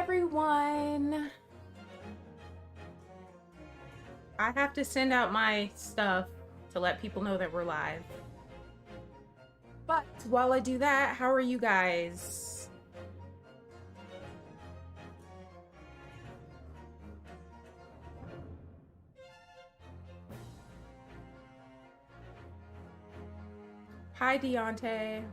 everyone. I have to send out my stuff to let people know that we're live. But while I do that, how are you guys? Hi, Deontay.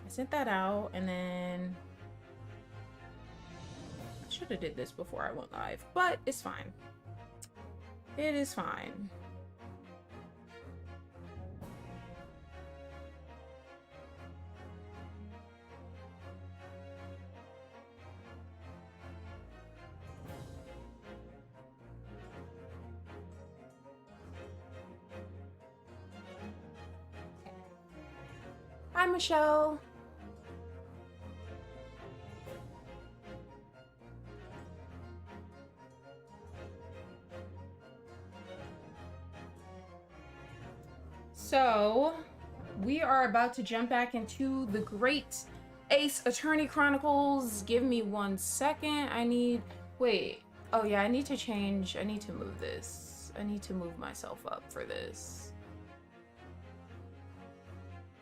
I sent that out, and then I should have did this before I went live, but it's fine. It is fine. Hi, Michelle. So, we are about to jump back into the Great Ace Attorney Chronicles. Give me 1 second. Wait. Oh yeah, I need to move this. I need to move myself up for this.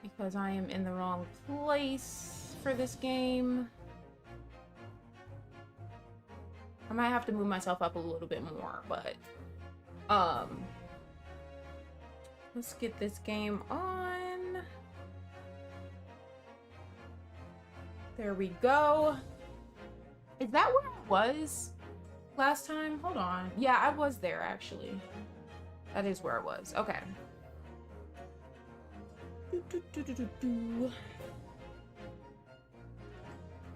Because I am in the wrong place for this game. I might have to move myself up a little bit more, but let's get this game on. There we go. Is that where I was last time? Hold on. Yeah, I was there actually. That is where I was. Okay.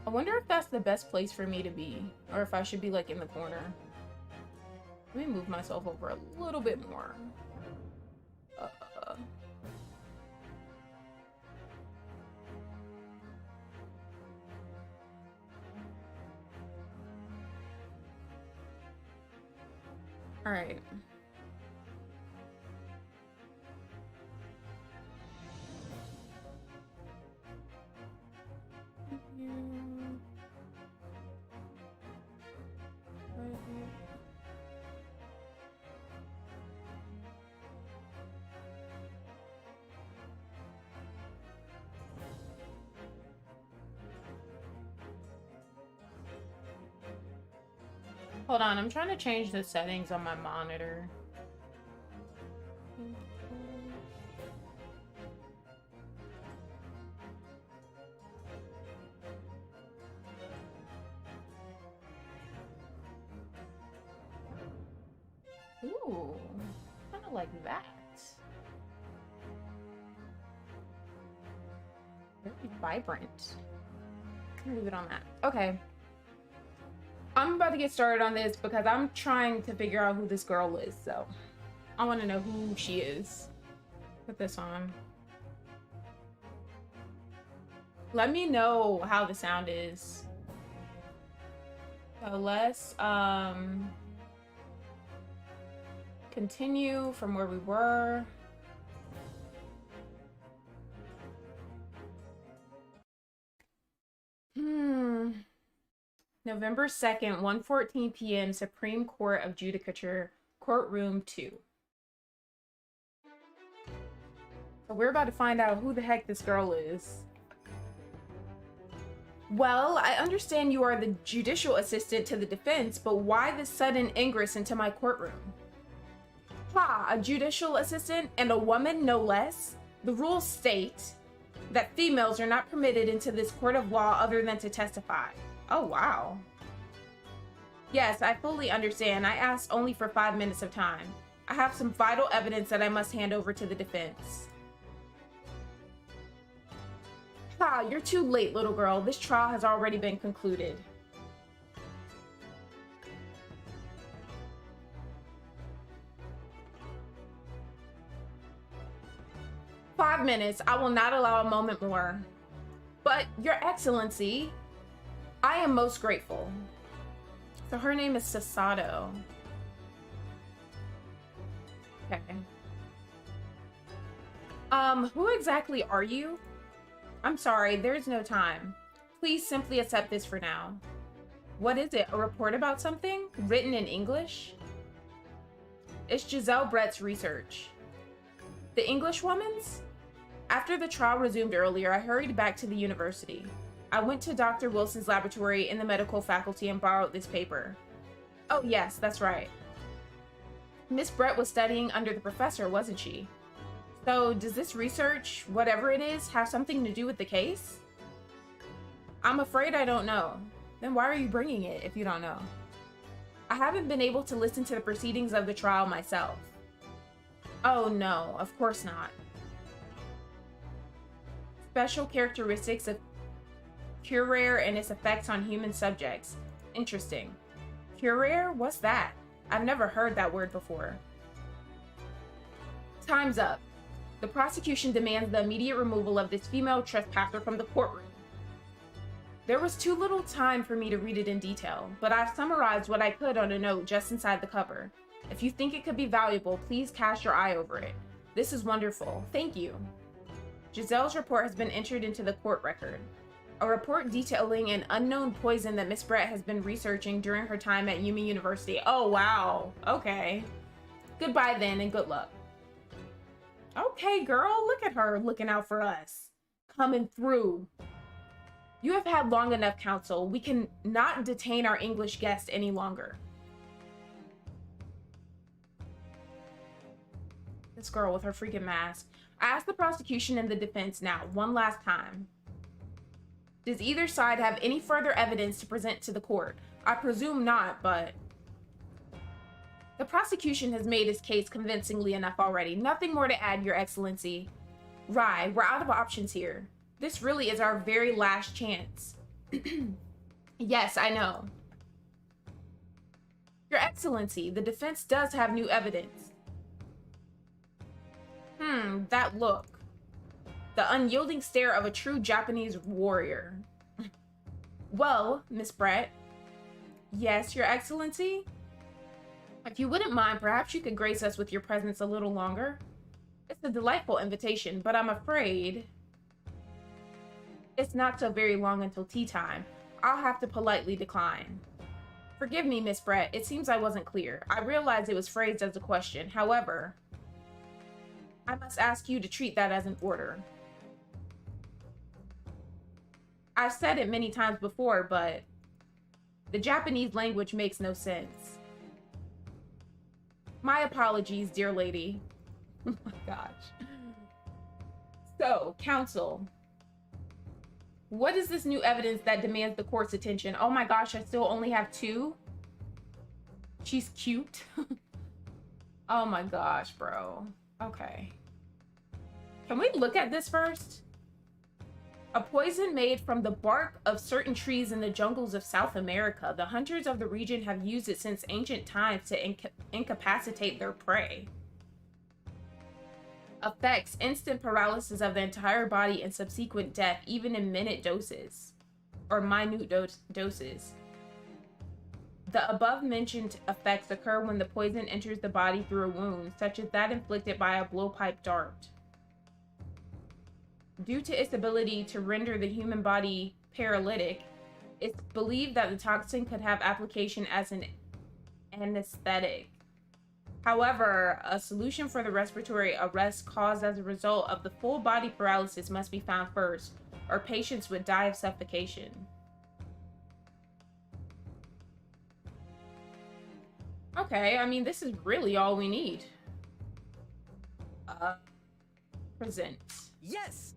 I wonder if that's the best place for me to be, or if I should be like in the corner. Let me move myself over a little bit more. All right. Hold on, I'm trying to change the settings on my monitor. Ooh, kind of like that. Very vibrant. Leave it on that. Okay. I'm about to get started on this because I'm trying to figure out who this girl is, so I want to know who she is. Put this on. Let me know how the sound is. So let's continue from where we were. November 2nd, 1:14 p.m., Supreme Court of Judicature, Courtroom 2. So we're about to find out who the heck this girl is. Well, I understand you are the judicial assistant to the defense, but why this sudden ingress into my courtroom? Ha, a judicial assistant and a woman, no less? The rules state that females are not permitted into this court of law other than to testify. Oh, wow. Yes, I fully understand. I asked only for 5 minutes of time. I have some vital evidence that I must hand over to the defense. Ha, you're too late, little girl. This trial has already been concluded. "5 minutes. I will not allow a moment more. But, Your Excellency, I am most grateful." So her name is Sasato. Okay. Who exactly are you? I'm sorry, there's no time. Please simply accept this for now. What is it? A report about something? Written in English? It's Giselle Brett's research. The English woman's? After the trial resumed earlier, I hurried back to the university. I went to Dr. Wilson's laboratory in the medical faculty and borrowed this paper. Oh yes, that's right. Miss Brett was studying under the professor, wasn't she? So, does this research, whatever it is, have something to do with the case? I'm afraid I don't know. Then why are you bringing it if you don't know? I haven't been able to listen to the proceedings of the trial myself. Oh no, of course not. Special characteristics of curare and its effects on human subjects. Interesting. Curare? What's that? I've never heard that word before. Time's up. The prosecution demands the immediate removal of this female trespasser from the courtroom. There was too little time for me to read it in detail, but I've summarized what I could on a note just inside the cover. If you think it could be valuable, please cast your eye over it. This is wonderful. Thank you. Giselle's report has been entered into the court record. A report detailing an unknown poison that Miss Brett has been researching during her time at Yumi University. Oh, wow. Okay. Goodbye then, and good luck. Okay, girl, look at her looking out for us. Coming through. You have had long enough, counsel. We can not detain our English guest any longer. This girl with her freaking mask. I ask the prosecution and the defense now, one last time. Does either side have any further evidence to present to the court? I presume not, but... The prosecution has made its case convincingly enough already. Nothing more to add, Your Excellency. Rye, we're out of options here. This really is our very last chance. Yes, I know. Your Excellency, the defense does have new evidence. That look. The unyielding stare of a true Japanese warrior. Well, Miss Brett. Yes, Your Excellency? If you wouldn't mind, perhaps you could grace us with your presence a little longer. It's a delightful invitation, but I'm afraid it's not so very long until tea time. I'll have to politely decline. Forgive me, Miss Brett. It seems I wasn't clear. I realized it was phrased as a question. However, I must ask you to treat that as an order. I've said it many times before, but the Japanese language makes no sense. My apologies, dear lady. Oh my gosh. So, counsel, what is this new evidence that demands the court's attention? Oh my gosh, I still only have 2? She's cute. Oh my gosh, bro. Okay. Can we look at this first? A poison made from the bark of certain trees in the jungles of South America. The hunters of the region have used it since ancient times to incapacitate their prey. Effects: instant paralysis of the entire body and subsequent death, even in minute doses. Or minute doses. The above-mentioned effects occur when the poison enters the body through a wound, such as that inflicted by a blowpipe dart. Due to its ability to render the human body paralytic, it's believed that the toxin could have application as an anesthetic. However, a solution for the respiratory arrest caused as a result of the full body paralysis must be found first, or patients would die of suffocation. Okay, I mean, this is really all we need. Present. Yes!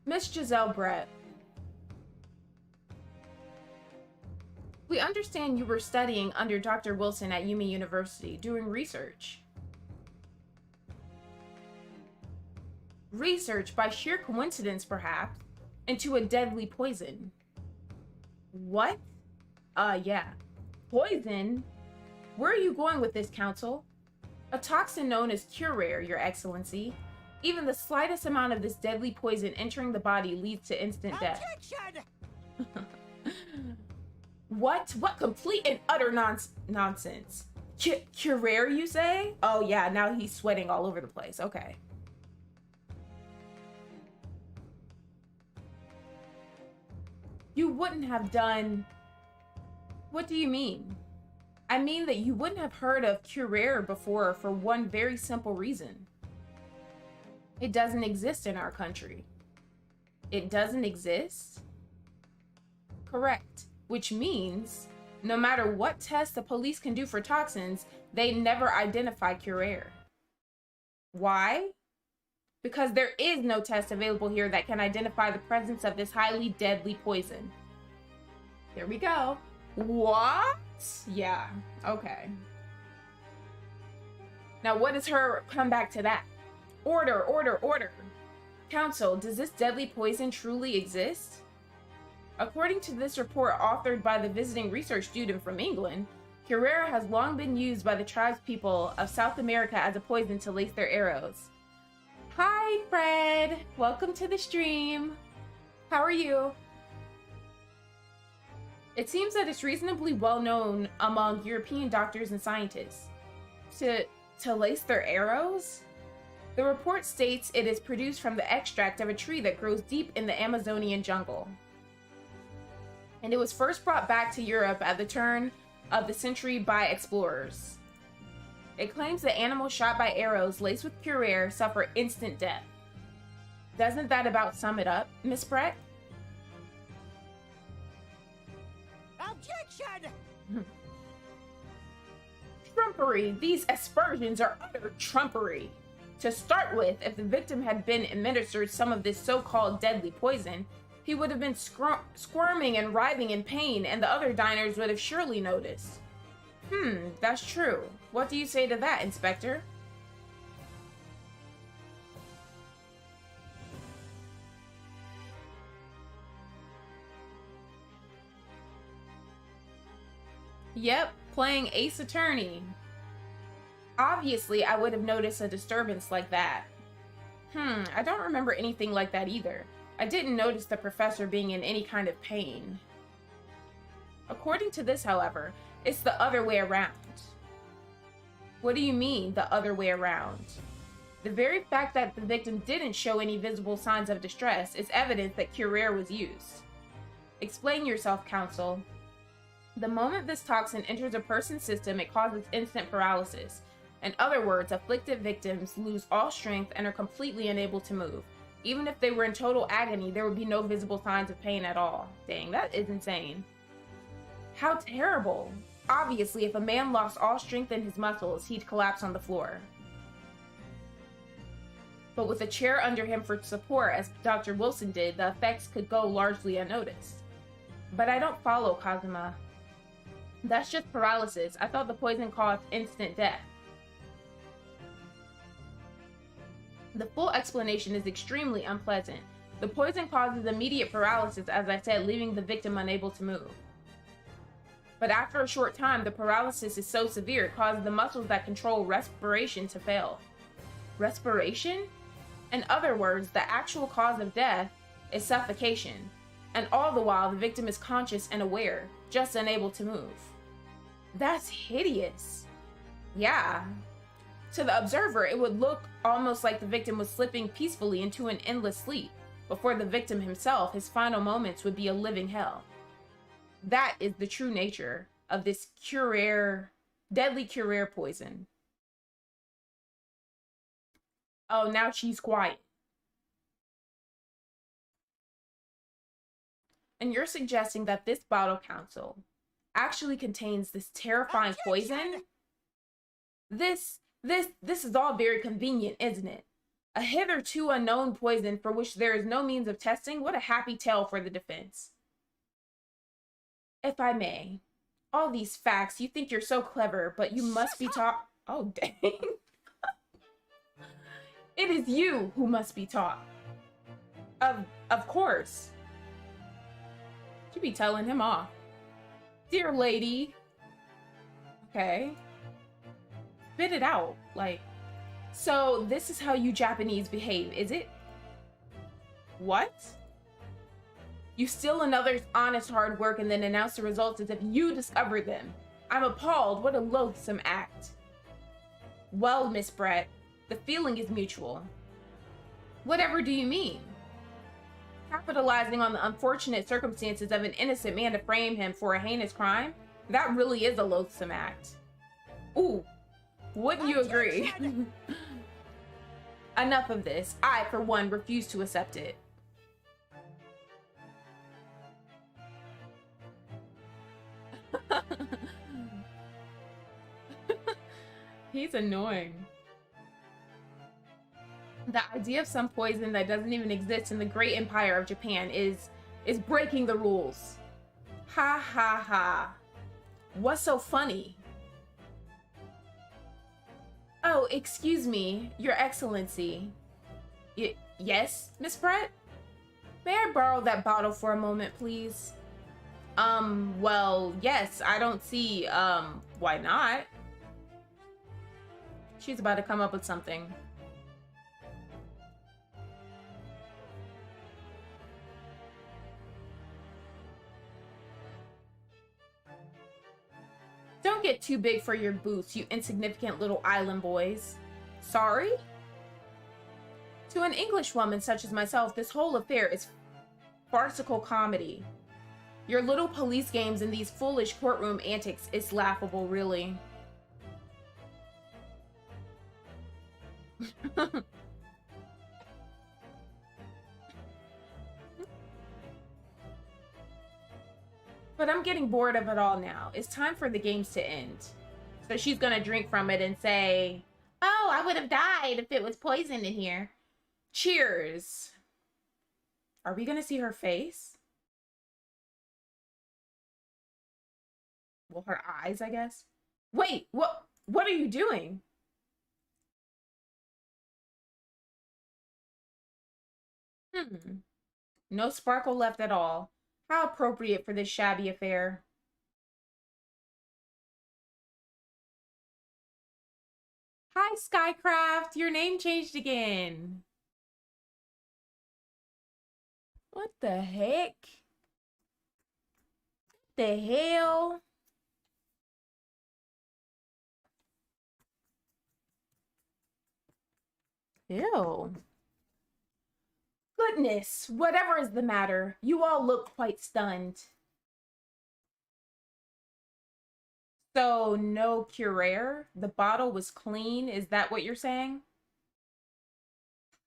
Miss Giselle Brett. We understand you were studying under Dr. Wilson at Yumi University, doing research. Research, by sheer coincidence perhaps, into a deadly poison. What? Yeah. Poison? Where are you going with this, counsel? A toxin known as curare, Your Excellency. Even the slightest amount of this deadly poison entering the body leads to instant death. What? What complete and utter nonsense. Curer, you say? Oh yeah, now he's sweating all over the place. Okay. You wouldn't have done... What do you mean? I mean that you wouldn't have heard of Curer before for one very simple reason. It doesn't exist in our country. It doesn't exist? Correct. Which means, no matter what test the police can do for toxins, they never identify Curer. Why? Because there is no test available here that can identify the presence of this highly deadly poison. There we go. What? Yeah, okay. Now what is her comeback to that? Order, order, order. Council, does this deadly poison truly exist? According to this report authored by the visiting research student from England, Curer has long been used by the tribespeople of South America as a poison to lace their arrows. Hi, Fred. Welcome to the stream. How are you? It seems that it's reasonably well known among European doctors and scientists. To lace their arrows? The report states it is produced from the extract of a tree that grows deep in the Amazonian jungle. And it was first brought back to Europe at the turn of the century by explorers. It claims that animals shot by arrows laced with Curer suffer instant death. Doesn't that about sum it up, Miss Brett? Objection! Trumpery! These aspersions are utter trumpery! To start with, if the victim had been administered some of this so-called deadly poison, he would have been squirming and writhing in pain, and the other diners would have surely noticed. That's true. What do you say to that, Inspector? Yep, playing Ace Attorney. Obviously, I would have noticed a disturbance like that. I don't remember anything like that either. I didn't notice the professor being in any kind of pain. According to this, however, it's the other way around. What do you mean, the other way around? The very fact that the victim didn't show any visible signs of distress is evidence that Curer was used. Explain yourself, Counsel. The moment this toxin enters a person's system, it causes instant paralysis. In other words, afflicted victims lose all strength and are completely unable to move. Even if they were in total agony, there would be no visible signs of pain at all. Dang, that is insane. How terrible. Obviously, if a man lost all strength in his muscles, he'd collapse on the floor. But with a chair under him for support, as Dr. Wilson did, the effects could go largely unnoticed. But I don't follow, Kazuma. That's just paralysis. I thought the poison caused instant death. The full explanation is extremely unpleasant. The poison causes immediate paralysis, as I said, leaving the victim unable to move. But after a short time, the paralysis is so severe it causes the muscles that control respiration to fail. Respiration? In other words, the actual cause of death is suffocation, and all the while the victim is conscious and aware, just unable to move. That's hideous. Yeah. To the observer, it would look almost like the victim was slipping peacefully into an endless sleep. But for the victim himself, his final moments would be a living hell. That is the true nature of this deadly Curer poison. Oh, now she's quiet. And you're suggesting that this bottle, Counsel, actually contains this terrifying poison? This is all very convenient, isn't it? A hitherto unknown poison for which there is no means of testing. What a happy tale for the defense. If I may, all these facts, you think you're so clever, but you must be taught. Oh, dang. It is you who must be taught. Of course. You be telling him off. Dear lady. Okay. Spit it out. Like, so this is how you Japanese behave, is it? What? You steal another's honest hard work and then announce the results as if you discovered them. I'm appalled. What a loathsome act. Well, Miss Brett, the feeling is mutual. Whatever do you mean? Capitalizing on the unfortunate circumstances of an innocent man to frame him for a heinous crime? That really is a loathsome act. Ooh, wouldn't you agree? Enough of this. I, for one, refuse to accept it. He's annoying. The idea of some poison that doesn't even exist in the great empire of Japan is breaking the rules. Ha ha ha. What's so funny? Oh, excuse me, Your Excellency. Yes, Miss Brett? May I borrow that bottle for a moment, please? Well, yes, I don't see, why not? She's about to come up with something. Don't get too big for your boots, you insignificant little island boys. Sorry? To an Englishwoman such as myself, this whole affair is farcical comedy. Your little police games and these foolish courtroom antics is laughable, really. But I'm getting bored of it all now. It's time for the games to end. So she's gonna drink from it and say, oh, I would have died if it was poisoned in here. Cheers. Are we gonna see her face? Well, her eyes, I guess. Wait, what are you doing? No sparkle left at all. How appropriate for this shabby affair. Hi, Skycraft. Your name changed again. What the heck? The hell? Ew. Goodness, whatever is the matter, you all look quite stunned. So, no curare? The bottle was clean? Is that what you're saying?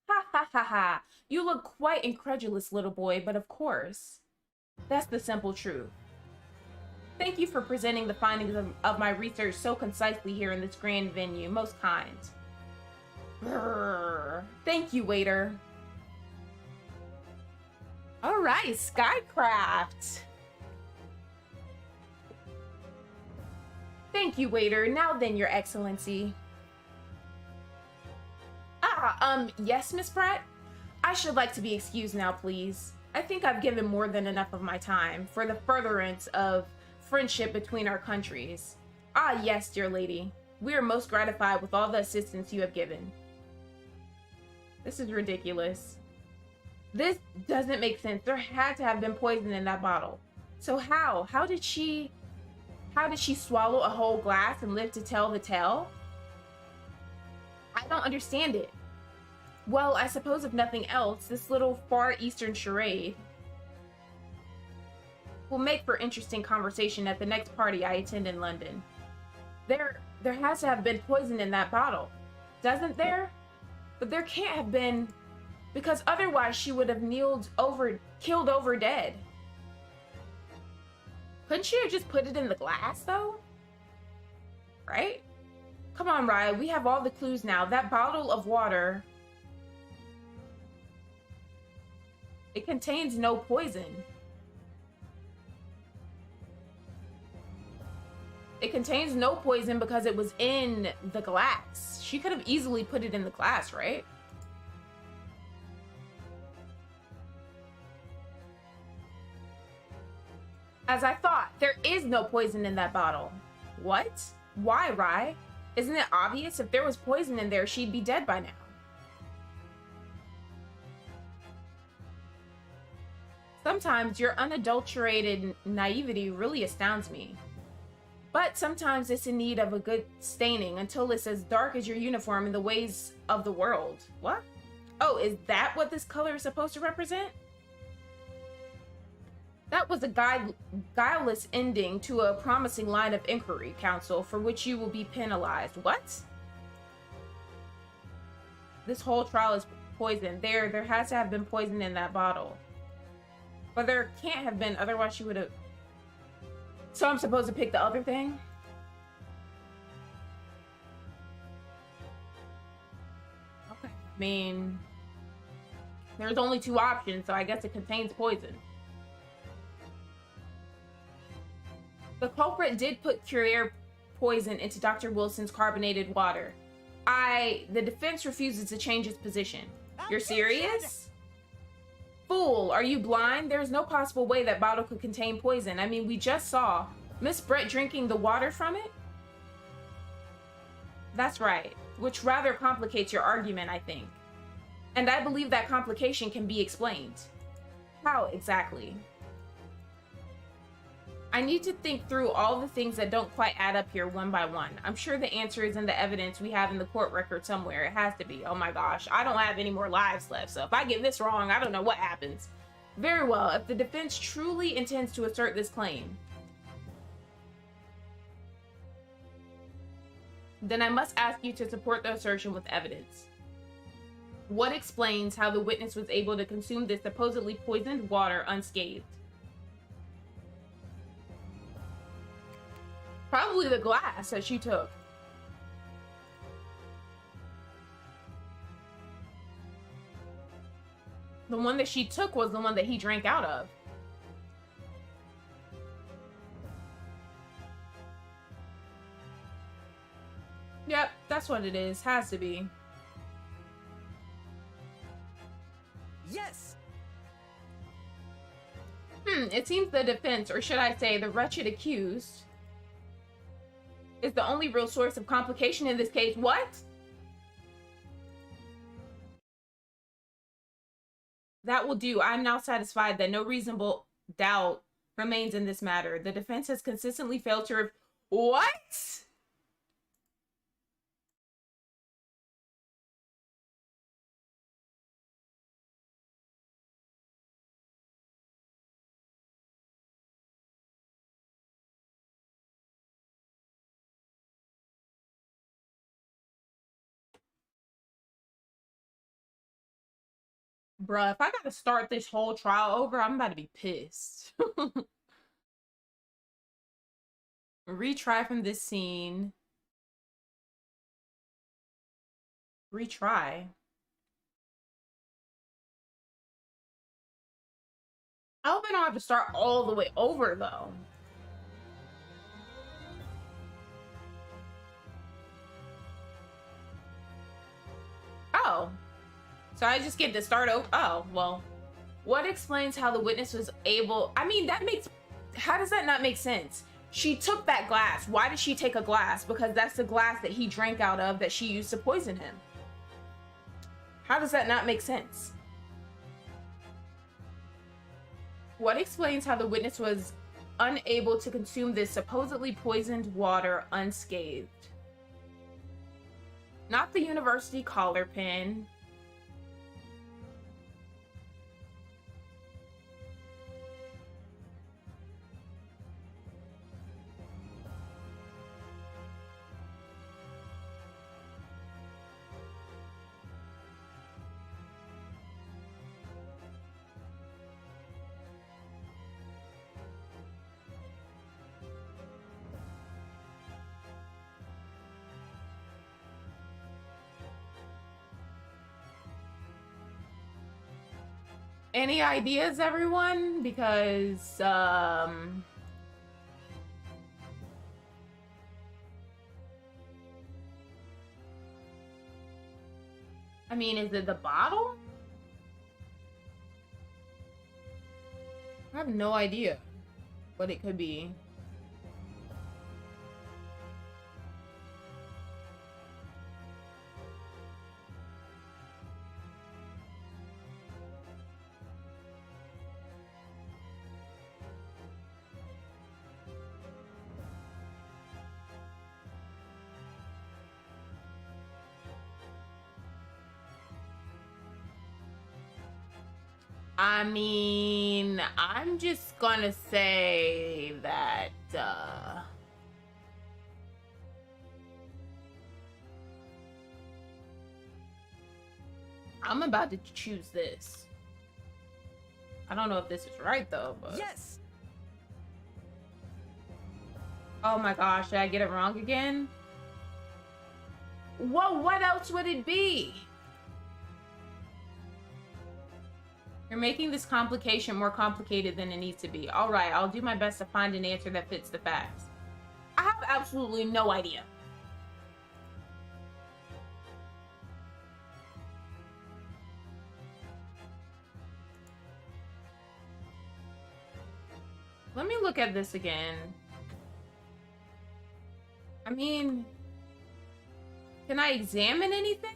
Ha ha ha ha. You look quite incredulous, little boy, but of course. That's the simple truth. Thank you for presenting the findings of my research so concisely here in this grand venue. Most kind. Brrr. Thank you, waiter. All right, Skycraft. Thank you, waiter. Now then, Your Excellency. Yes, Miss Pratt? I should like to be excused now, please. I think I've given more than enough of my time for the furtherance of friendship between our countries. Ah, yes, dear lady. We are most gratified with all the assistance you have given. This is ridiculous. This doesn't make sense. There had to have been poison in that bottle. So how? How did she swallow a whole glass and live to tell the tale? I don't understand it. Well, I suppose if nothing else, this little Far Eastern charade will make for interesting conversation at the next party I attend in London. There has to have been poison in that bottle, doesn't there? But there can't have been, because otherwise she would have killed over dead. Couldn't she have just put it in the glass, though? Right? Come on, Raya, we have all the clues now. That bottle of water, it contains no poison. It contains no poison because it was in the glass. She could have easily put it in the glass, right? As I thought, there is no poison in that bottle. What? Why, Rai? Isn't it obvious? If there was poison in there, she'd be dead by now. Sometimes your unadulterated naivety really astounds me. But sometimes it's in need of a good staining until it's as dark as your uniform in the ways of the world. What? Oh, is that what this color is supposed to represent? That was a guileless ending to a promising line of inquiry, Counsel, for which you will be penalized. What? This whole trial is poison. There has to have been poison in that bottle. But there can't have been, otherwise she would have... So I'm supposed to pick the other thing? Okay. I mean... There's only 2 options, so I guess it contains poison. The culprit did put Cuerrier poison into Dr. Wilson's carbonated water. The defense refuses to change its position. You're serious? Fool, are you blind? There's no possible way that bottle could contain poison. I mean, we just saw Miss Brett drinking the water from it. That's right, which rather complicates your argument, I think. And I believe that complication can be explained. How exactly? I need to think through all the things that don't quite add up here one by one. I'm sure the answer is in the evidence we have in the court record somewhere. It has to be. Oh my gosh, I don't have any more lives left, so if I get this wrong, I don't know what happens. Very well, if the defense truly intends to assert this claim, then I must ask you to support the assertion with evidence. What explains how the witness was able to consume this supposedly poisoned water unscathed? Probably the glass that she took. The one that she took was the one that he drank out of. Yep, that's what it is. Has to be. Yes. It seems the defense, or should I say the wretched accused, is the only real source of complication in this case. What? That will do. I'm now satisfied that no reasonable doubt remains in this matter. The defense has consistently failed to... What? Bruh, if I gotta start this whole trial over, I'm about to be pissed. Retry from this scene. Retry. I hope I don't have to start all the way over, though. Oh. So I just get to start over. Oh, well. What explains how the witness was able... I mean, that makes... How does that not make sense? She took that glass. Why did she take a glass? Because that's the glass that he drank out of that she used to poison him. How does that not make sense? What explains how the witness was unable to consume this supposedly poisoned water unscathed? Not the university collar pin. Any ideas, everyone? Because, I mean, is it the bottle? I have no idea what it could be. I mean, I'm just gonna say that, I'm about to choose this. I don't know if this is right, though, but... Yes! Oh my gosh, did I get it wrong again? Whoa, what else would it be? You're making this complication more complicated than it needs to be. All right, I'll do my best to find an answer that fits the facts. I have absolutely no idea. Let me look at this again. I mean, can I examine anything?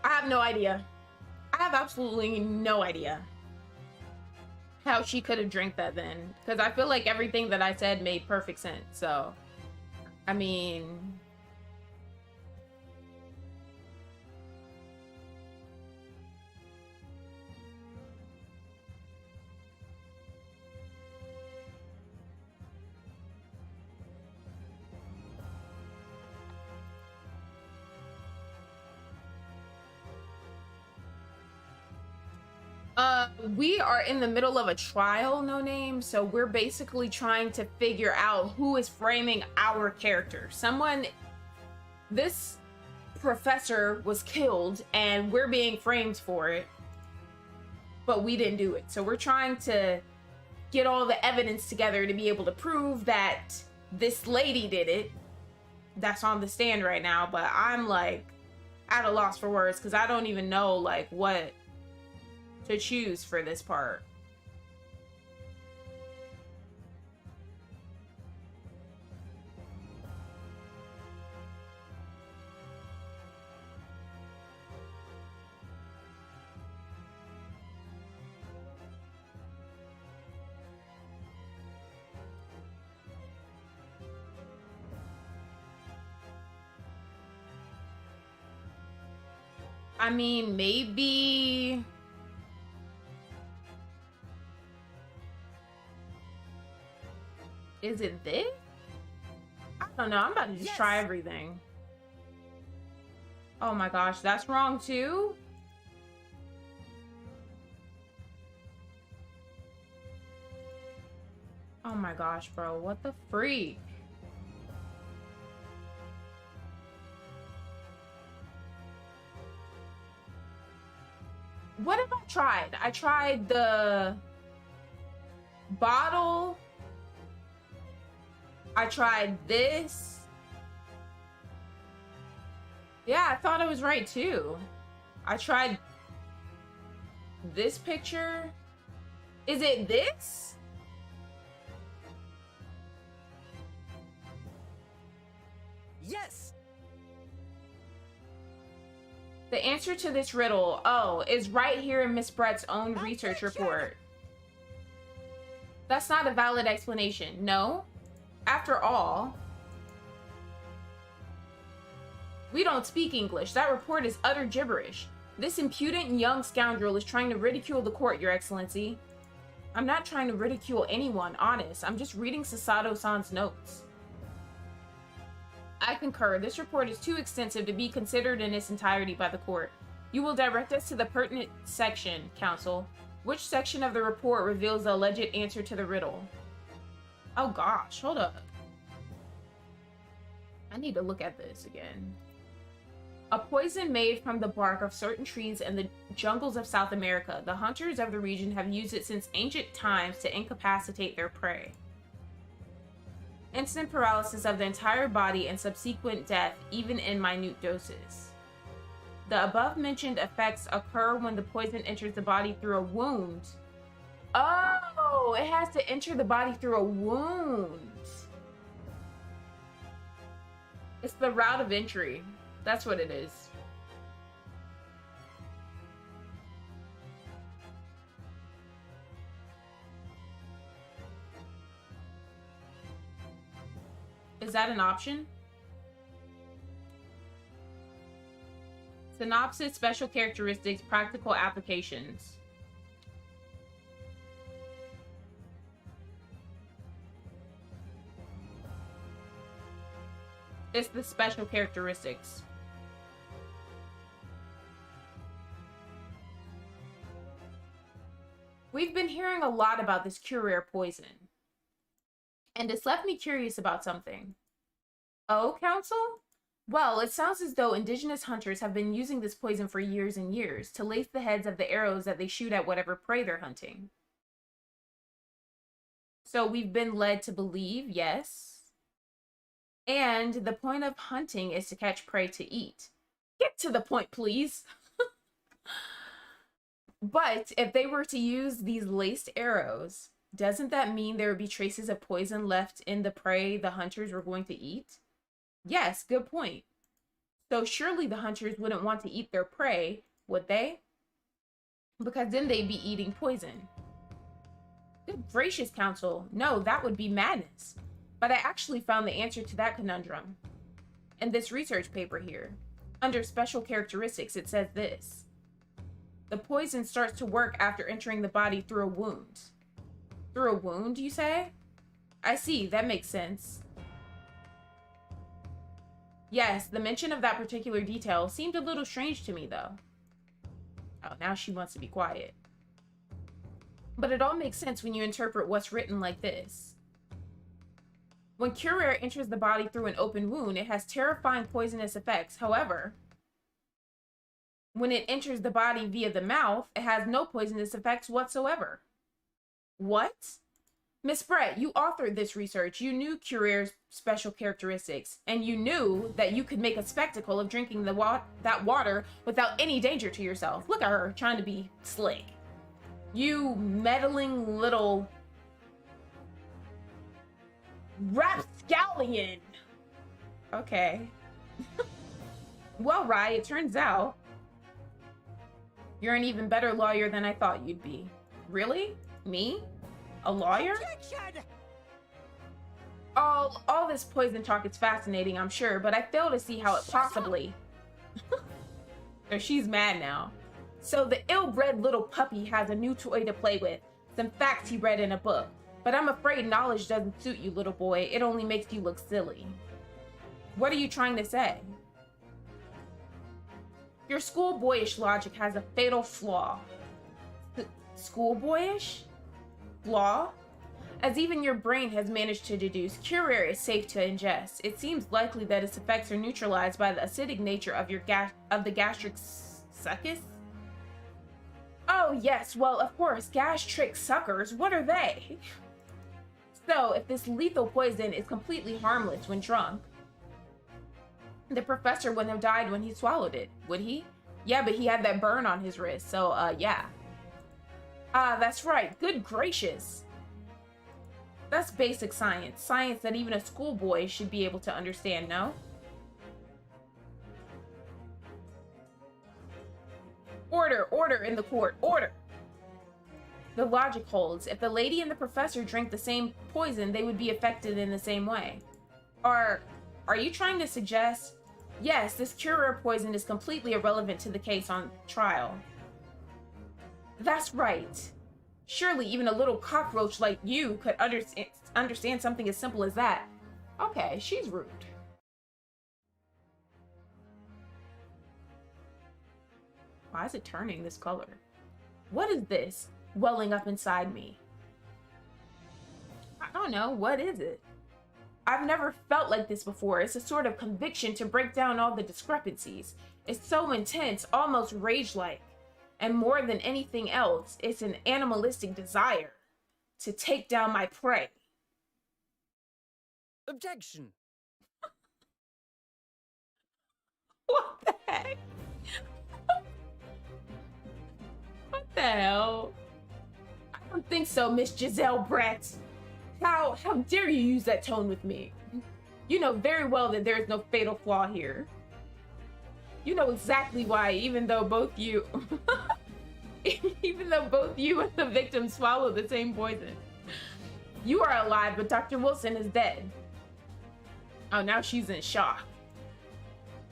I have no idea. I have absolutely no idea how she could have drank that then. Because I feel like everything that I said made perfect sense. So, I mean... we are in the middle of a trial, No Name, so we're basically trying to figure out who is framing our character. This professor was killed, and we're being framed for it, but we didn't do it. So we're trying to get all the evidence together to be able to prove that this lady did it. That's on the stand right now, but I'm, like, at a loss for words, because I don't even know, like, what to choose for this part. I mean, maybe... Is it this? I don't know. I'm about to just try everything. Oh my gosh, that's wrong too? Oh my gosh, bro. What the freak? What have I tried? I tried the bottle. I tried this. Yeah, I thought I was right too. I tried this picture. Is it this? Yes. The answer to this riddle, is right here in Miss Brett's own research report. That's not a valid explanation. No. After all, we don't speak English. That report is utter gibberish. This impudent young scoundrel is trying to ridicule the court, Your Excellency. I'm not trying to ridicule anyone, honest. I'm just reading Sasato-san's notes. I concur. This report is too extensive to be considered in its entirety by the court. You will direct us to the pertinent section, Counsel. Which section of the report reveals the alleged answer to the riddle? Oh gosh, hold up. I need to look at this again. A poison made from the bark of certain trees in the jungles of South America. The hunters of the region have used it since ancient times to incapacitate their prey. Instant paralysis of the entire body and subsequent death, even in minute doses. The above-mentioned effects occur when the poison enters the body through a wound. Oh! Oh, it has to enter the body through a wound. It's the route of entry. That's what it is. Is that an option? Synopsis, special characteristics, practical applications. It's the special characteristics. We've been hearing a lot about this Curer poison. And it's left me curious about something. Oh, Council? Well, it sounds as though indigenous hunters have been using this poison for years and years to lace the heads of the arrows that they shoot at whatever prey they're hunting. So we've been led to believe, yes. And the point of hunting is to catch prey to eat. Get to the point, please. But if they were to use these laced arrows, doesn't that mean there would be traces of poison left in the prey the hunters were going to eat? Yes, good point. So surely the hunters wouldn't want to eat their prey, would they? Because then they'd be eating poison. Good gracious, Council. No, that would be madness. But I actually found the answer to that conundrum in this research paper here. Under special characteristics, it says this. The poison starts to work after entering the body through a wound. Through a wound, you say? I see, that makes sense. Yes, the mention of that particular detail seemed a little strange to me, though. Oh, now she wants to be quiet. But it all makes sense when you interpret what's written like this. When Curer enters the body through an open wound, it has terrifying poisonous effects. However, when it enters the body via the mouth, it has no poisonous effects whatsoever. What? Miss Brett, you authored this research. You knew Curer's special characteristics, and you knew that you could make a spectacle of drinking that water without any danger to yourself. Look at her, trying to be slick. You meddling little rapscallion. Okay. Well, Rye, it turns out you're an even better lawyer than I thought you'd be. Really? Me? A lawyer? Objection! All this poison talk is fascinating, I'm sure, but I fail to see how it possibly... So she's mad now. So the ill-bred little puppy has a new toy to play with, some facts he read in a book. But I'm afraid knowledge doesn't suit you, little boy. It only makes you look silly. What are you trying to say? Your schoolboyish logic has a fatal flaw. Schoolboyish? Flaw? As even your brain has managed to deduce, Curer is safe to ingest. It seems likely that its effects are neutralized by the acidic nature of the gastric succus. Oh yes, well of course, gastric suckers. What are they? So, if this lethal poison is completely harmless when drunk, the professor wouldn't have died when he swallowed it, would he? Yeah, but he had that burn on his wrist, so yeah. Ah, that's right. Good gracious. That's basic science. Science that even a schoolboy should be able to understand, no? Order in the court. Order! The logic holds. If the lady and the professor drink the same poison, they would be affected in the same way. Are you trying to suggest... Yes, this Curer poison is completely irrelevant to the case on trial. That's right. Surely even a little cockroach like you could understand something as simple as that. Okay, she's rude. Why is it turning this color? What is this welling up inside me? I don't know. What is it? I've never felt like this before. It's a sort of conviction to break down all the discrepancies. It's so intense, almost rage-like. And more than anything else, it's an animalistic desire to take down my prey. Objection! What the heck? What the hell? I don't think so, Miss Giselle Brett. How dare you use that tone with me? You know very well that there is no fatal flaw here. You know exactly why, even though both you even though both you and the victim swallowed the same poison. You are alive, but Dr. Wilson is dead. Oh, now she's in shock.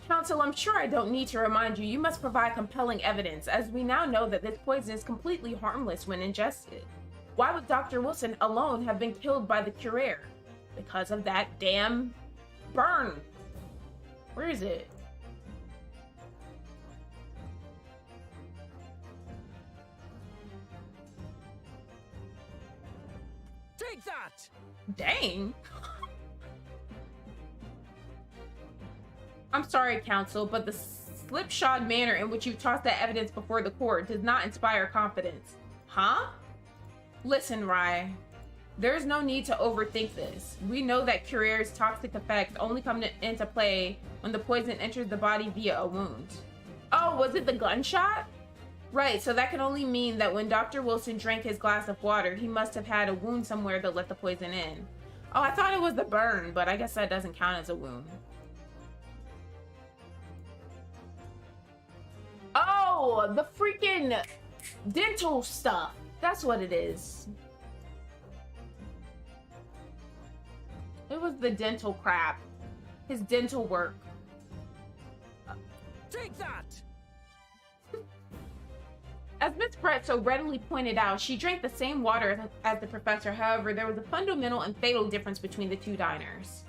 Counsel, I'm sure I don't need to remind you, you must provide compelling evidence, as we now know that this poison is completely harmless when ingested. Why would Dr. Wilson alone have been killed by the Curer? Because of that damn burn. Where is it? Take that! Dang. I'm sorry, Counsel, but the slipshod manner in which you tossed that evidence before the court does not inspire confidence. Huh? Listen, Rye. There's no need to overthink this. We know that Curer's toxic effects only come into play when the poison enters the body via a wound. Oh, was it the gunshot? Right, so that can only mean that when Dr. Wilson drank his glass of water, he must have had a wound somewhere that let the poison in. Oh, I thought it was the burn, but I guess that doesn't count as a wound. Oh, the freaking dental stuff. That's what it is. It was the dental crap. His dental work. Take that! As Miss Brett so readily pointed out, she drank the same water as the professor. However, there was a fundamental and fatal difference between the two diners.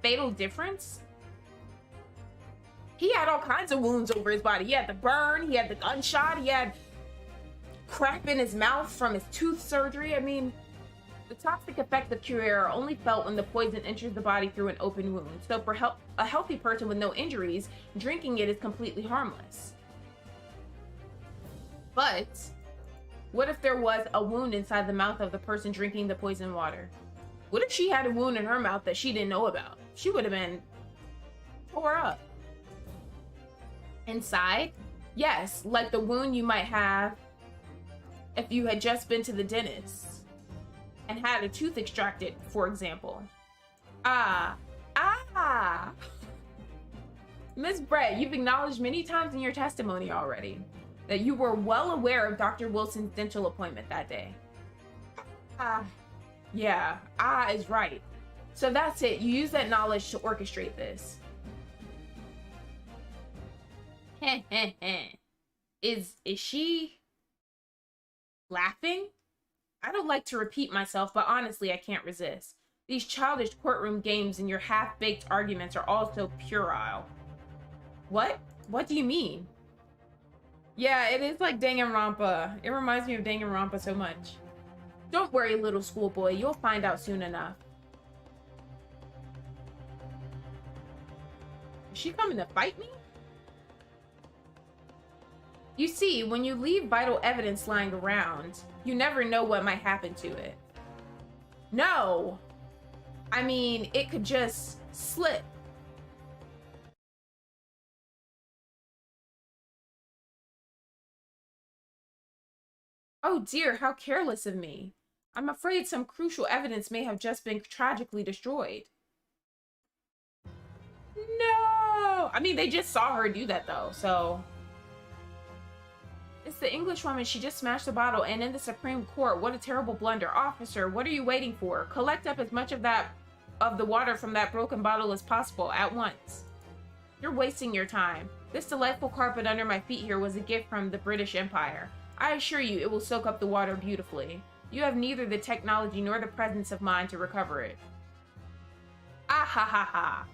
Fatal difference? He had all kinds of wounds over his body. He had the burn, he had the gunshot, he had crap in his mouth from his tooth surgery. I mean, the toxic effects of Curer are only felt when the poison enters the body through an open wound. So for a healthy person with no injuries, drinking it is completely harmless. But what if there was a wound inside the mouth of the person drinking the poison water? What if she had a wound in her mouth that she didn't know about? She would have been tore up. Inside? Yes, like the wound you might have if you had just been to the dentist and had a tooth extracted, for example. Miss Brett, you've acknowledged many times in your testimony already that you were well aware of Dr. Wilson's dental appointment that day. Yeah, is right. So that's it. You use that knowledge to orchestrate this. Is she laughing? I don't like to repeat myself, but honestly, I can't resist. These childish courtroom games and your half-baked arguments are all so puerile. What? What do you mean? Yeah, it is like Danganronpa. It reminds me of Danganronpa so much. Don't worry, little schoolboy. You'll find out soon enough. Is she coming to fight me? You see, when you leave vital evidence lying around, you never know what might happen to it. No! I mean, it could just slip. Oh dear, how careless of me. I'm afraid some crucial evidence may have just been tragically destroyed. No! I mean, they just saw her do that though, so... It's the Englishwoman. She just smashed the bottle, and in the Supreme Court. What a terrible blunder. Officer, what are you waiting for? Collect up as much of the water from that broken bottle as possible at once. You're wasting your time. This delightful carpet under my feet here was a gift from the British Empire. I assure you it will soak up the water beautifully. You have neither the technology nor the presence of mind to recover it. Ah ha ha ha.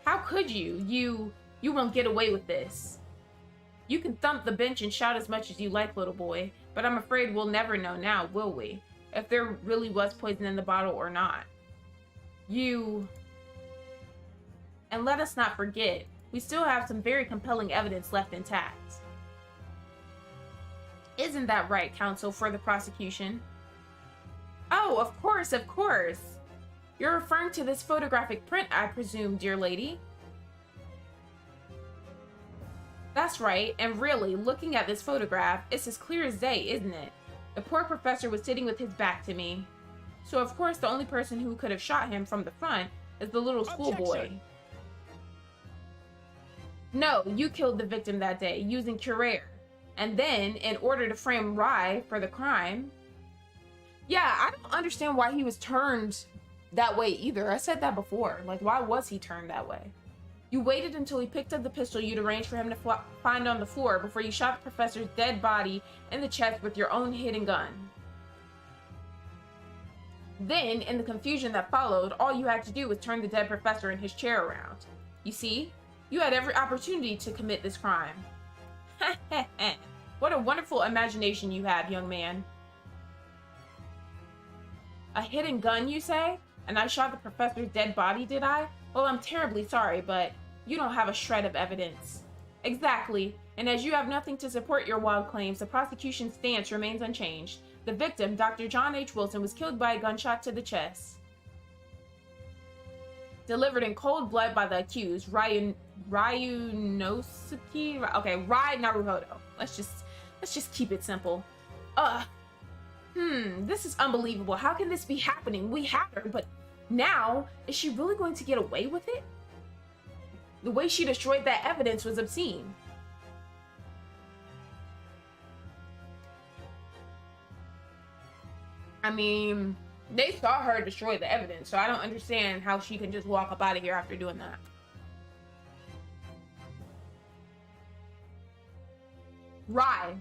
How could you? You won't get away with this. You can thump the bench and shout as much as you like, little boy, but I'm afraid we'll never know now, will we? If there really was poison in the bottle or not. And let us not forget, we still have some very compelling evidence left intact. Isn't that right, counsel for the prosecution? Oh, of course, of course. You're referring to this photographic print, I presume, dear lady. That's right, and really, looking at this photograph, it's as clear as day, isn't it? The The poor professor was sitting with his back to me. So of course the only person who could have shot him from the front is the little schoolboy. No, you killed the victim that day using Curer. And then, in order to frame Rai for the crime... Yeah, I don't understand why he was turned that way either. I said that before. Like, why was he turned that way? You waited until he picked up the pistol you'd arranged for him to find on the floor before you shot the professor's dead body in the chest with your own hidden gun. Then, in the confusion that followed, all you had to do was turn the dead professor in his chair around. You see? You had every opportunity to commit this crime. What a wonderful imagination you have, young man. A hidden gun, you say? And I shot the professor's dead body, did I? Well, I'm terribly sorry, but you don't have a shred of evidence. Exactly. And as you have nothing to support your wild claims, the prosecution's stance remains unchanged. The victim, Dr. John H. Wilson, was killed by a gunshot to the chest. Delivered in cold blood by the accused, Ryunosuke... Okay, Rai Naruhodo. Let's just keep it simple. This is unbelievable. How can this be happening? We had her, but now, is she really going to get away with it? The way she destroyed that evidence was obscene. I mean, they saw her destroy the evidence, so I don't understand how she can just walk up out of here after doing that. Rai,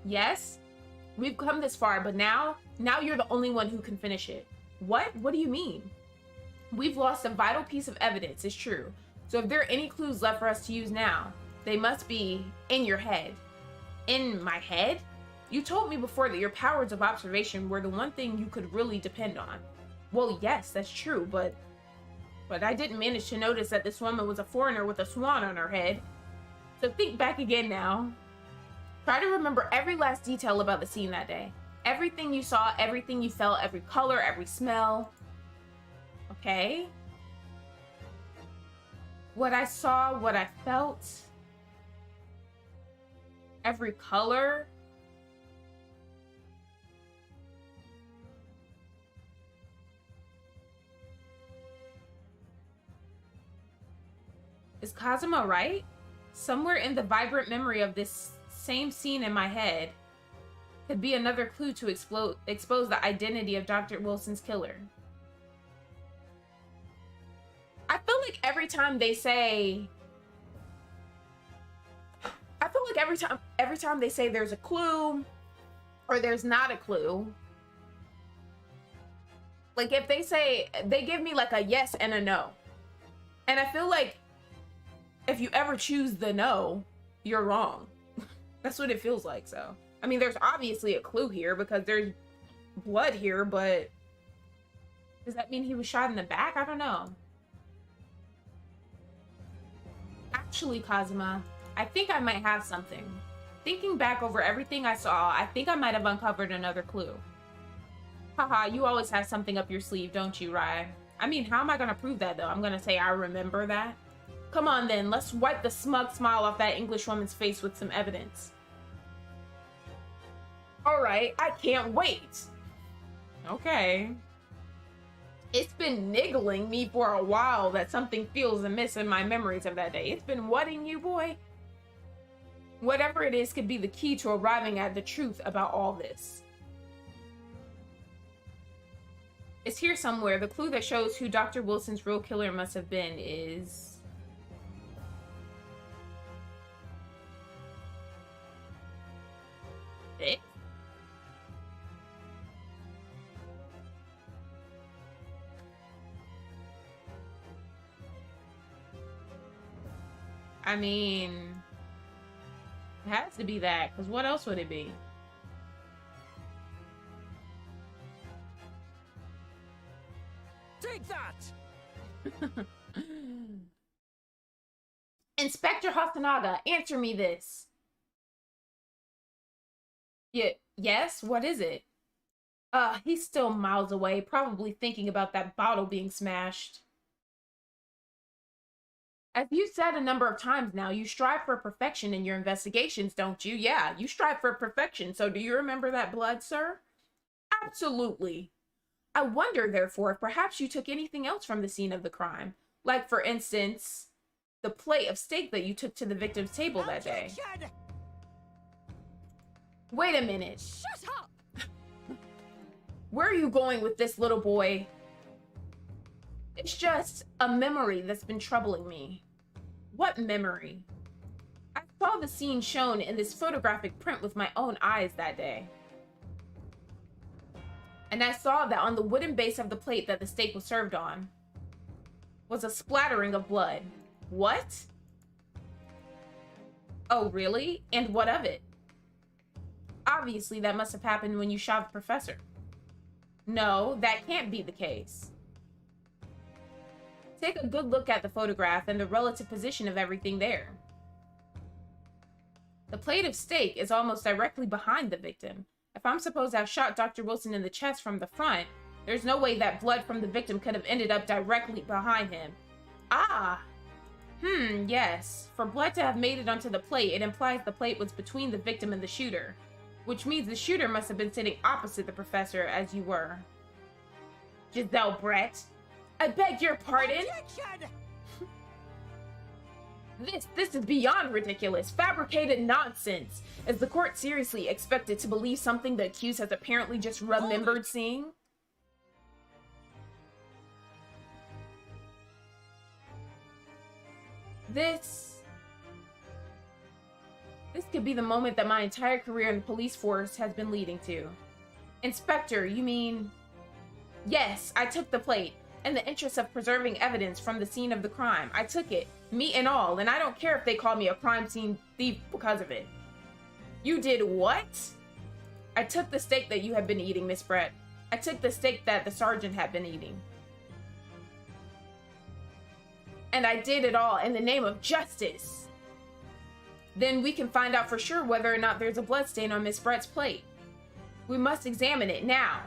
yes? We've come this far, but now you're the only one who can finish it. What? What do you mean? We've lost a vital piece of evidence, it's true. So if there are any clues left for us to use now, they must be in your head. In my head? You told me before that your powers of observation were the one thing you could really depend on. Well, yes, that's true, but I didn't manage to notice that this woman was a foreigner with a swan on her head. So think back again now. Try to remember every last detail about the scene that day. Everything you saw, everything you felt, every color, every smell. Okay? What I saw, what I felt. Every color. Is Kazuma right? Somewhere in the vibrant memory of this same scene in my head could be another clue to expose the identity of Dr. Wilson's killer. I feel like every time they say there's a clue or there's not a clue, like if they say, they give me like a yes and a no. And I feel like if you ever choose the no, you're wrong. That's what it feels like. So, I mean, there's obviously a clue here because there's blood here, but does that mean he was shot in the back? I don't know. Actually, Kazuma, I think I might have something. Thinking back over everything I saw, I think I might have uncovered another clue. Haha, you always have something up your sleeve, don't you, Rai? I mean, how am I gonna prove that, though? I'm gonna say I remember that? Come on, then. Let's wipe the smug smile off that English woman's face with some evidence. Alright, I can't wait. Okay. It's been niggling me for a while that something feels amiss in my memories of that day. It's been whatting you, boy? Whatever it is could be the key to arriving at the truth about all this. It's here somewhere. The clue that shows who Dr. Wilson's real killer must have been is... it? I mean, it has to be that, because what else would it be? Take that! Inspector Hasanaga, answer me this. Yes? What is it? He's still miles away, probably thinking about that bottle being smashed. As you said a number of times now, you strive for perfection in your investigations, don't you? Yeah, you strive for perfection. So do you remember that blood, sir? Absolutely. I wonder, therefore, if perhaps you took anything else from the scene of the crime. Like, for instance, the plate of steak that you took to the victim's table that day. Wait a minute. Shut up! Where are you going with this, little boy? It's just a memory that's been troubling me. What memory? I saw the scene shown in this photographic print with my own eyes that day. And I saw that on the wooden base of the plate that the steak was served on was a splattering of blood. What? Oh, really? And what of it? Obviously, that must have happened when you shot the professor. No, that can't be the case. Take a good look at the photograph and the relative position of everything there. The plate of steak is almost directly behind the victim. If I'm supposed to have shot Dr. Wilson in the chest from the front, there's no way that blood from the victim could have ended up directly behind him. Ah! Yes. For blood to have made it onto the plate, it implies the plate was between the victim and the shooter. Which means the shooter must have been sitting opposite the professor as you were. Giselle Brett, I beg your pardon? This is beyond ridiculous, fabricated nonsense. Is the court seriously expected to believe something the accused has apparently just remembered seeing? This could be the moment that my entire career in the police force has been leading to. Inspector, you mean? Yes, I took the plate. In the interest of preserving evidence from the scene of the crime, I took it, meat and all, and I don't care if they call me a crime scene thief because of it. You did what? I took the steak that you had been eating, Miss Brett. I took the steak that the sergeant had been eating. And I did it all in the name of justice. Then we can find out for sure whether or not there's a bloodstain on Miss Brett's plate. We must examine it now.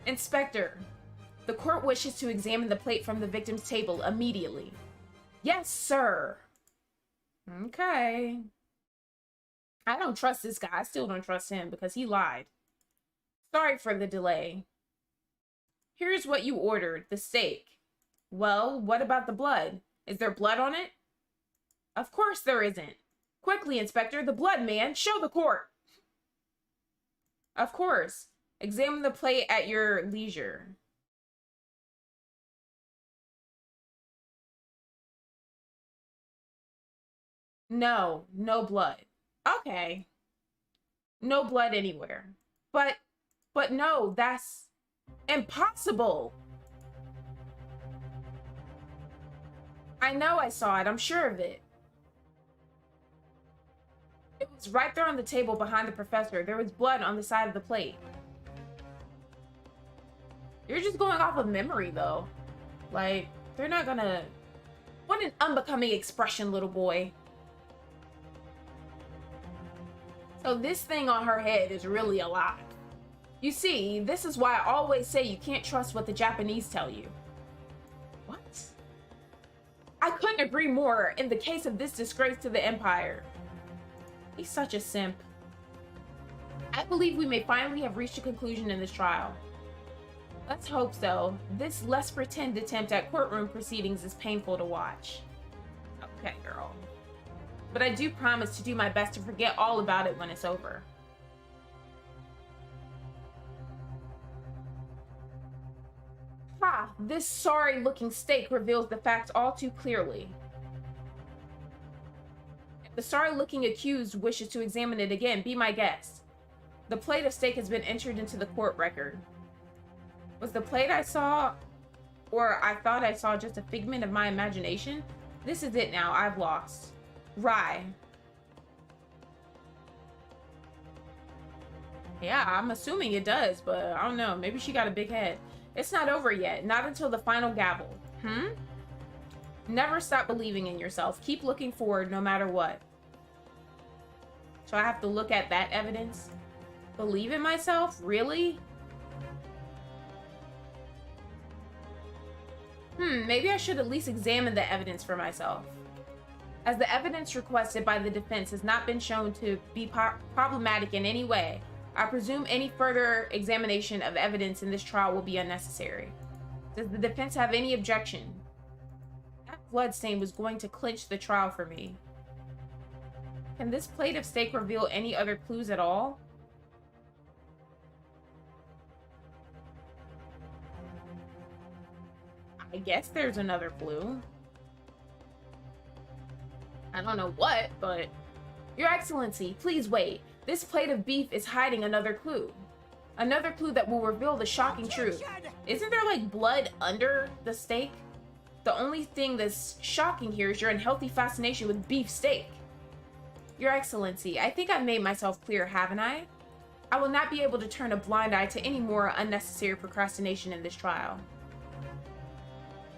Inspector, the court wishes to examine the plate from the victim's table immediately. Yes, sir. Okay. I don't trust this guy. I still don't trust him because he lied. Sorry for the delay. Here's what you ordered, the steak. Well, what about the blood? Is there blood on it? Of course there isn't. Quickly, Inspector, the blood, man. Show the court. Of course. Examine the plate at your leisure. No, no blood. Okay. No blood anywhere. But no, that's impossible. I know I saw it. I'm sure of it. It was right there on the table behind the professor. There was blood on the side of the plate. You're just going off of memory, though. Like, they're not gonna... What an unbecoming expression, little boy. So this thing on her head is really a lie. You see, this is why I always say you can't trust what the Japanese tell you. What? I couldn't agree more in the case of this disgrace to the Empire. He's such a simp. I believe we may finally have reached a conclusion in this trial. Let's hope so. This less pretend attempt at courtroom proceedings is painful to watch. Okay, girl. But I do promise to do my best to forget all about it when it's over. Ha! This sorry-looking steak reveals the facts all too clearly. If the sorry-looking accused wishes to examine it again, be my guest. The plate of steak has been entered into the court record. Was the plate I saw, or I thought I saw, just a figment of my imagination? This is it now. I've lost. Rye. Yeah, I'm assuming it does, but I don't know. Maybe she got a big head. It's not over yet. Not until the final gavel. Never stop believing in yourself. Keep looking forward no matter what. So I have to look at that evidence? Believe in myself? Really? Maybe I should at least examine the evidence for myself. As the evidence requested by the defense has not been shown to be problematic in any way, I presume any further examination of evidence in this trial will be unnecessary. Does the defense have any objection? That bloodstain was going to clinch the trial for me. Can this plate of steak reveal any other clues at all? I guess there's another clue. I don't know what, but... Your Excellency, please wait. This plate of beef is hiding another clue. Another clue that will reveal the shocking truth. Isn't there, like, blood under the steak? The only thing that's shocking here is your unhealthy fascination with beef steak. Your Excellency, I think I've made myself clear, haven't I? I will not be able to turn a blind eye to any more unnecessary procrastination in this trial.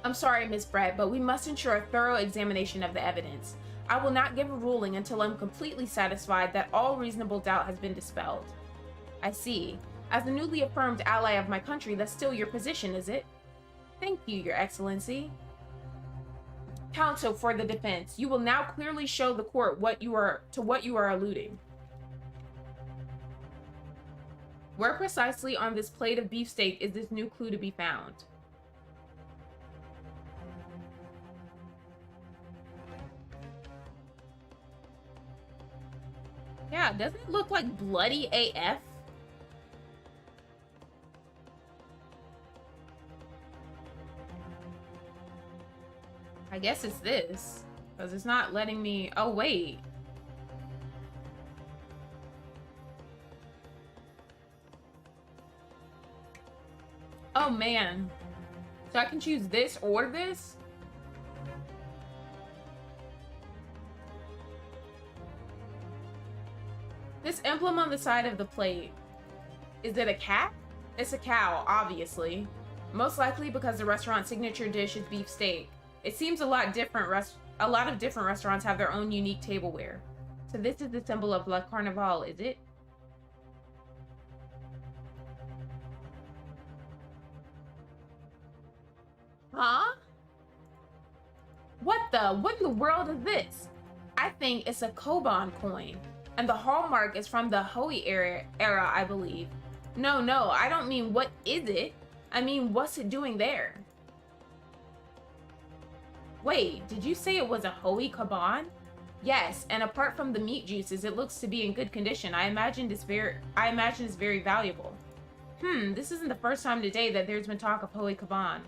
I'm sorry, Miss Brett, but we must ensure a thorough examination of the evidence. I will not give a ruling until I'm completely satisfied that all reasonable doubt has been dispelled. I see. As the newly affirmed ally of my country, that's still your position, is it? Thank you, Your Excellency. Counsel for the defense, you will now clearly show the court what you are alluding. Where precisely on this plate of beefsteak is this new clue to be found? Yeah, doesn't it look like bloody AF? I guess it's this, because it's not letting me... Oh, wait. Oh, man. So I can choose this or this? This emblem on the side of the plate, is it a cat? It's a cow, obviously. Most likely because the restaurant's signature dish is beef steak. It seems a lot of different restaurants have their own unique tableware. So this is the symbol of La Carnival, is it? Huh? What in the world is this? I think it's a Koban coin. And the hallmark is from the Hui era, I believe. No, I don't mean what is it. I mean, what's it doing there? Wait, did you say it was a Hui Kaban? Yes, and apart from the meat juices, it looks to be in good condition. I imagine it's very valuable. This isn't the first time today that there's been talk of Hui Kaban.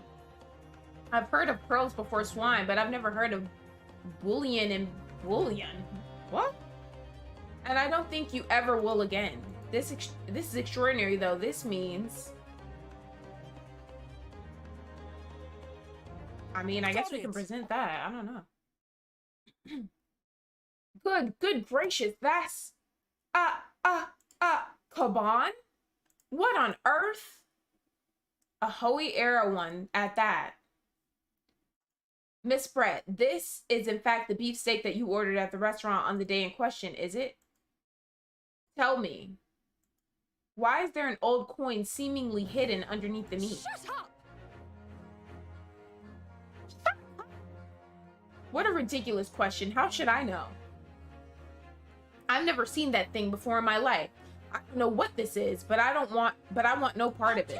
I've heard of pearls before swine, but I've never heard of bullion and bullion. What? And I don't think you ever will again. This is extraordinary, though. This means... I mean, I guess we can present that. I don't know. Good gracious, that's... Kaban? What on earth? A Hui era one at that. Miss Brett, this is in fact the beefsteak that you ordered at the restaurant on the day in question, is it? Tell me, why is there an old coin seemingly hidden underneath the meat? Shut up! What a ridiculous question. How should I know? I've never seen that thing before in my life. I don't know what this is, but I want no part of it.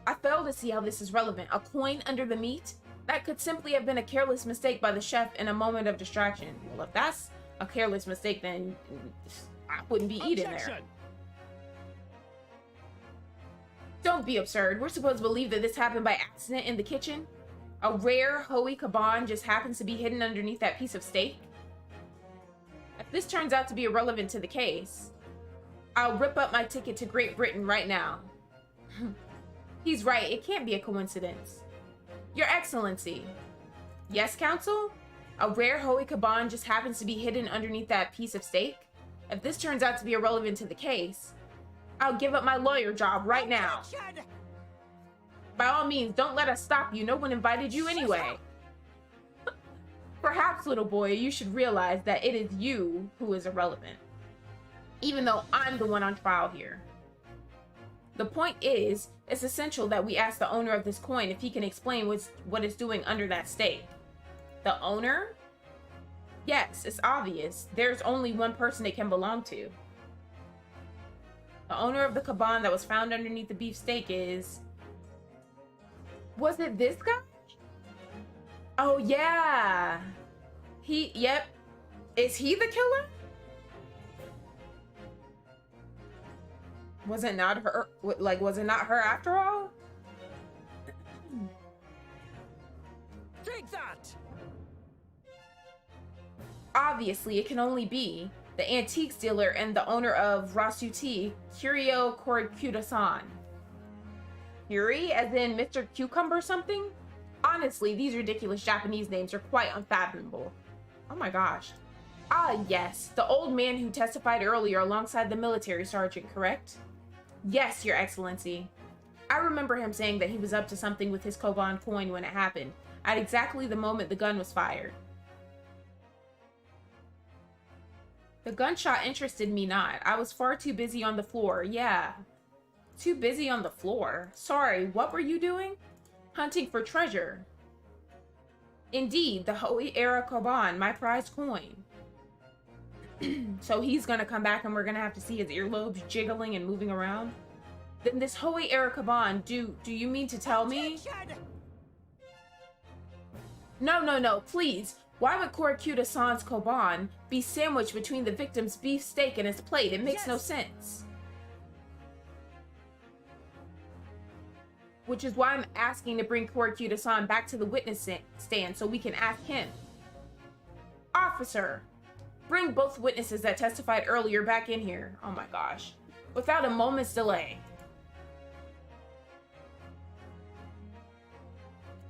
I fail to see how this is relevant. A coin under the meat? That could simply have been a careless mistake by the chef in a moment of distraction. Well, if that's a careless mistake, then I wouldn't be eating there. Don't be absurd. We're supposed to believe that this happened by accident in the kitchen? A rare Hui Kaban just happens to be hidden underneath that piece of steak? If this turns out to be irrelevant to the case, I'll rip up my ticket to Great Britain right now. He's right, it can't be a coincidence. Your Excellency. Yes, Counsel? A rare Hui Kaban just happens to be hidden underneath that piece of steak? If this turns out to be irrelevant to the case, I'll give up my lawyer job right now. By all means, don't let us stop you. No one invited you anyway. Perhaps, little boy, you should realize that it is you who is irrelevant. Even though I'm the one on trial here. The point is, it's essential that we ask the owner of this coin if he can explain what it's doing under that stake. The owner? Yes, it's obvious. There's only one person it can belong to. The owner of the caban that was found underneath the beefsteak is... Was it this guy? Oh, yeah. Yep. Is he the killer? Was it not her? Like, was it not her after all? Take that! Obviously, it can only be the antiques dealer and the owner of Rasuti, Kirio Korikuta-san. Yuri, as in Mr. Cucumber something? Honestly, these ridiculous Japanese names are quite unfathomable. Oh my gosh. Ah, yes, the old man who testified earlier alongside the military sergeant, correct? Yes, Your Excellency. I remember him saying that he was up to something with his Koban coin when it happened, at exactly the moment the gun was fired. The gunshot interested me not. I was far too busy on the floor, yeah. Too busy on the floor? Sorry, what were you doing? Hunting for treasure. Indeed, the Hoei-era Koban, my prized coin. So he's gonna come back and we're gonna have to see his earlobes jiggling and moving around? Then this Hoei-era Kaban, do you mean to tell me? No, please. Why would Korikuta-san's Koban be sandwiched between the victim's beef steak and his plate? It makes no sense. Which is why I'm asking to bring Korikuta-san back to the witness stand so we can ask him. Officer, bring both witnesses that testified earlier back in here. Oh my gosh. Without a moment's delay.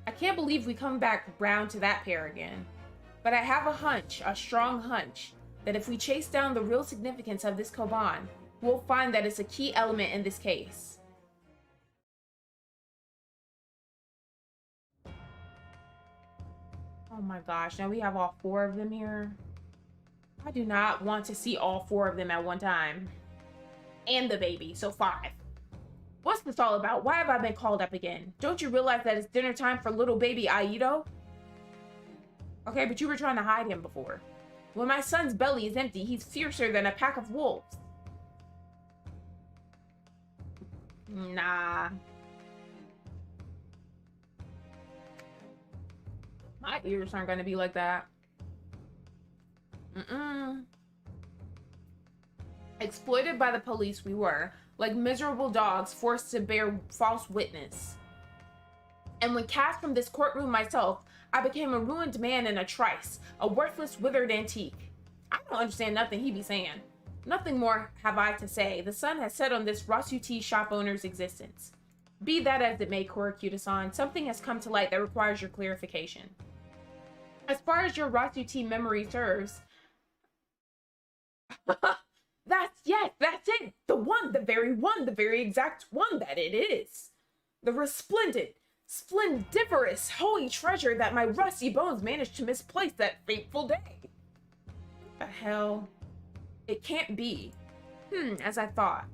I can't believe we come back round to that pair again. But I have a hunch, a strong hunch, that if we chase down the real significance of this Koban, we'll find that it's a key element in this case. Oh my gosh, now we have all four of them here. I do not want to see all four of them at one time. And the baby, so 5. What's this all about? Why have I been called up again? Don't you realize that it's dinner time for little baby Aido? Okay, but you were trying to hide him before. When my son's belly is empty, he's fiercer than a pack of wolves. Nah. My ears aren't gonna be like that. Exploited by the police we were, like miserable dogs forced to bear false witness. And when cast from this courtroom myself, I became a ruined man in a trice, a worthless, withered antique. I don't understand nothing he be saying. Nothing more have I to say. The sun has set on this Rasuti shop owner's existence. Be that as it may, Korikuta-san, something has come to light that requires your clarification. As far as your Rasuti memory serves... That's it! The one, the very exact one that it is. The resplendent, splendiferous, holy treasure that my rusty bones managed to misplace that fateful day. What the hell? It can't be. As I thought.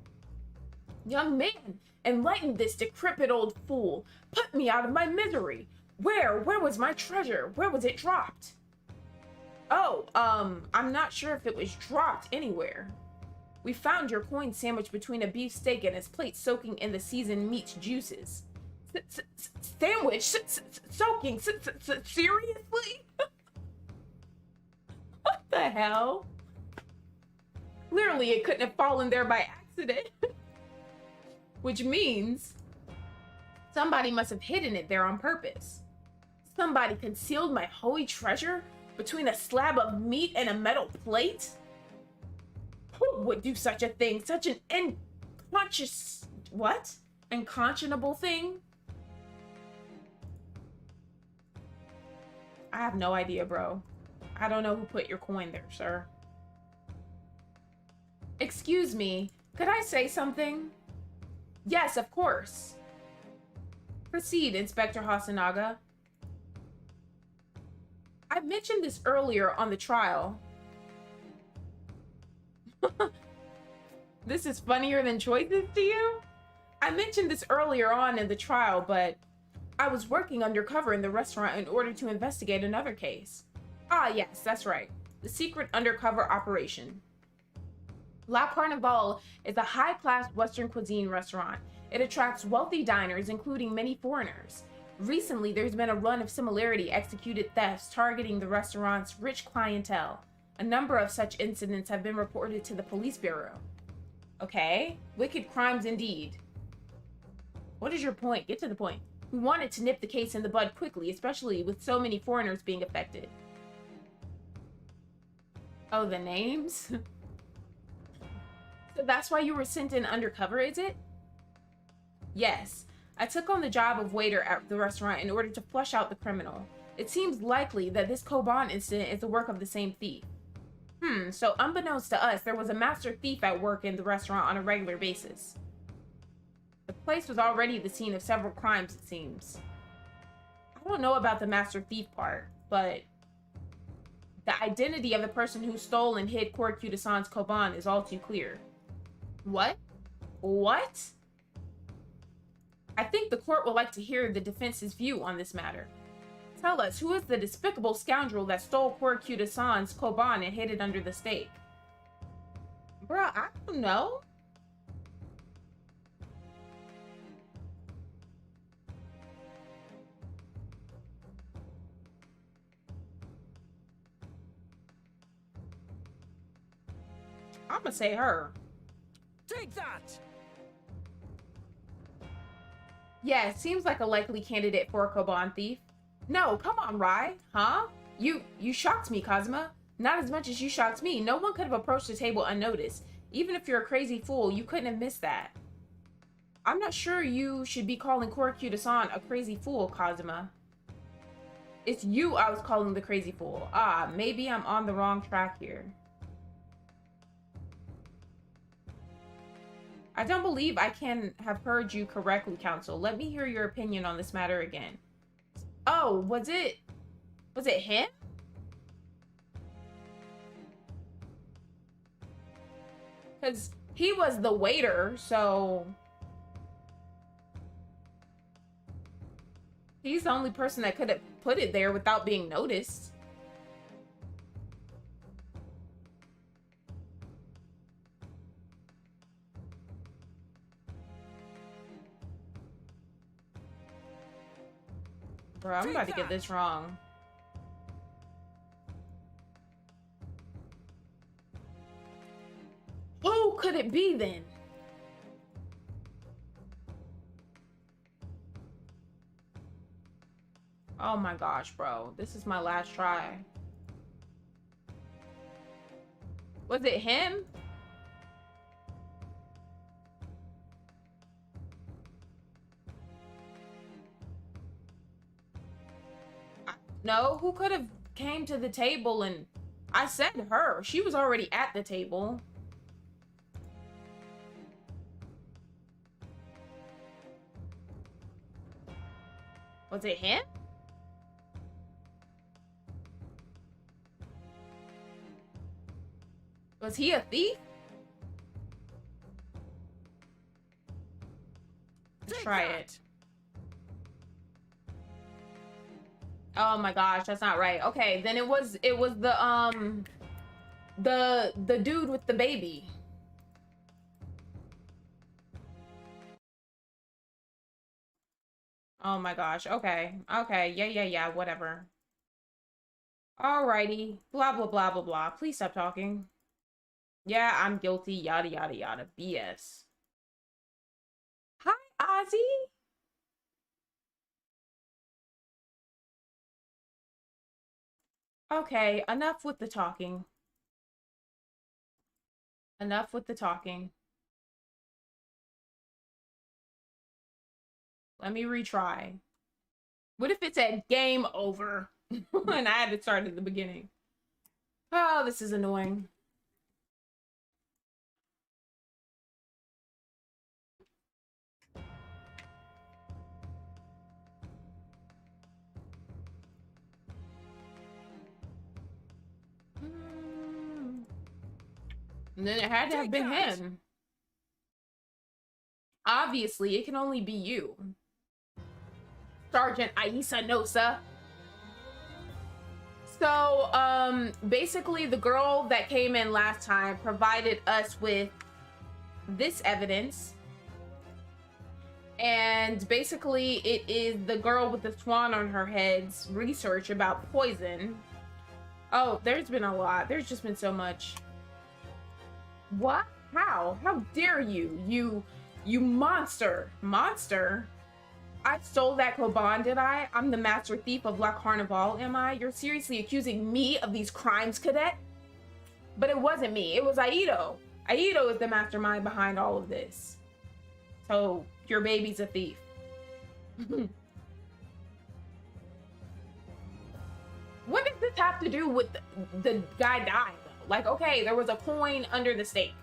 Young man, enlighten this decrepit old fool. Put me out of my misery. Where was my treasure? Where was it dropped? Oh, I'm not sure if it was dropped anywhere. We found your coin sandwiched between a beef steak and its plate soaking in the seasoned meat's juices. Sandwich? Soaking? Seriously? What the hell? Clearly it couldn't have fallen there by accident. Which means somebody must have hidden it there on purpose. Somebody concealed my holy treasure between a slab of meat and a metal plate? Who would do such a thing? Such an unconscionable thing? I have no idea, bro. I don't know who put your coin there, sir. Excuse me, could I say something? Yes, of course. Proceed, Inspector Hasanaga. I mentioned this earlier on the trial. This is funnier than choices to you? I mentioned this earlier on in the trial, but I was working undercover in the restaurant in order to investigate another case. Ah, yes, that's right. The secret undercover operation. La Carnival is a high-class Western cuisine restaurant. It attracts wealthy diners, including many foreigners. Recently, there's been a run of similarity executed thefts targeting the restaurant's rich clientele. A number of such incidents have been reported to the police bureau. Okay, wicked crimes indeed. What is your point? Get to the point. We wanted to nip the case in the bud quickly, especially with so many foreigners being affected. Oh, the names? So that's why you were sent in undercover, is it? Yes. I took on the job of waiter at the restaurant in order to flush out the criminal. It seems likely that this Koban incident is the work of the same thief. So unbeknownst to us, there was a master thief at work in the restaurant on a regular basis. The place was already the scene of several crimes, it seems. I don't know about the master thief part, but the identity of the person who stole and hid Koryu-san's Koban is all too clear. What? What? I think the court would like to hear the defense's view on this matter. Tell us, who is the despicable scoundrel that stole Koryu-san's Koban and hid it under the steak? Bruh, I don't know. I'm gonna say her. Take that! Yeah, it seems like a likely candidate for a Koban thief. No, come on, Rai. Huh? You shocked me, Kazuma. Not as much as you shocked me. No one could have approached the table unnoticed. Even if you're a crazy fool, you couldn't have missed that. I'm not sure you should be calling Koryu-san a crazy fool, Kazuma. It's you I was calling the crazy fool. Ah, maybe I'm on the wrong track here. I don't believe I can have heard you correctly, counsel. Let me hear your opinion on this matter again. Oh, was it him? Because he was the waiter, so he's the only person that could have put it there without being noticed. Bro, I'm about to get this wrong. Who could it be then? Oh my gosh, bro. This is my last try. Was it him? No, who could have came to the table and... I said her. She was already at the table. Was it him? Was he a thief? Let's try it. Oh my gosh, that's not right. Okay, then it was the dude with the baby. Oh my gosh. Okay. Okay. Yeah, whatever. Alrighty. Blah blah blah blah blah. Please stop talking. Yeah, I'm guilty. Yada yada yada. BS. Hi, Ozzy. Okay, enough with the talking. Enough with the talking. Let me retry. What if it said game over? And I had to start at the beginning. Oh, this is annoying. And then it had to have been him. Obviously, it can only be you. Sergeant Aisa Nosa. So, basically the girl that came in last time provided us with this evidence. And basically it is the girl with the swan on her head's research about poison. Oh, there's been a lot. There's just been so much. What? How? How dare you? You monster. Monster? I stole that Koban, did I? I'm the master thief of La Carnival, am I? You're seriously accusing me of these crimes, cadet? But it wasn't me. It was Aido. Aido is the mastermind behind all of this. So, your baby's a thief. What does this have to do with the guy dying, though? Like, okay, there was a coin under the stake.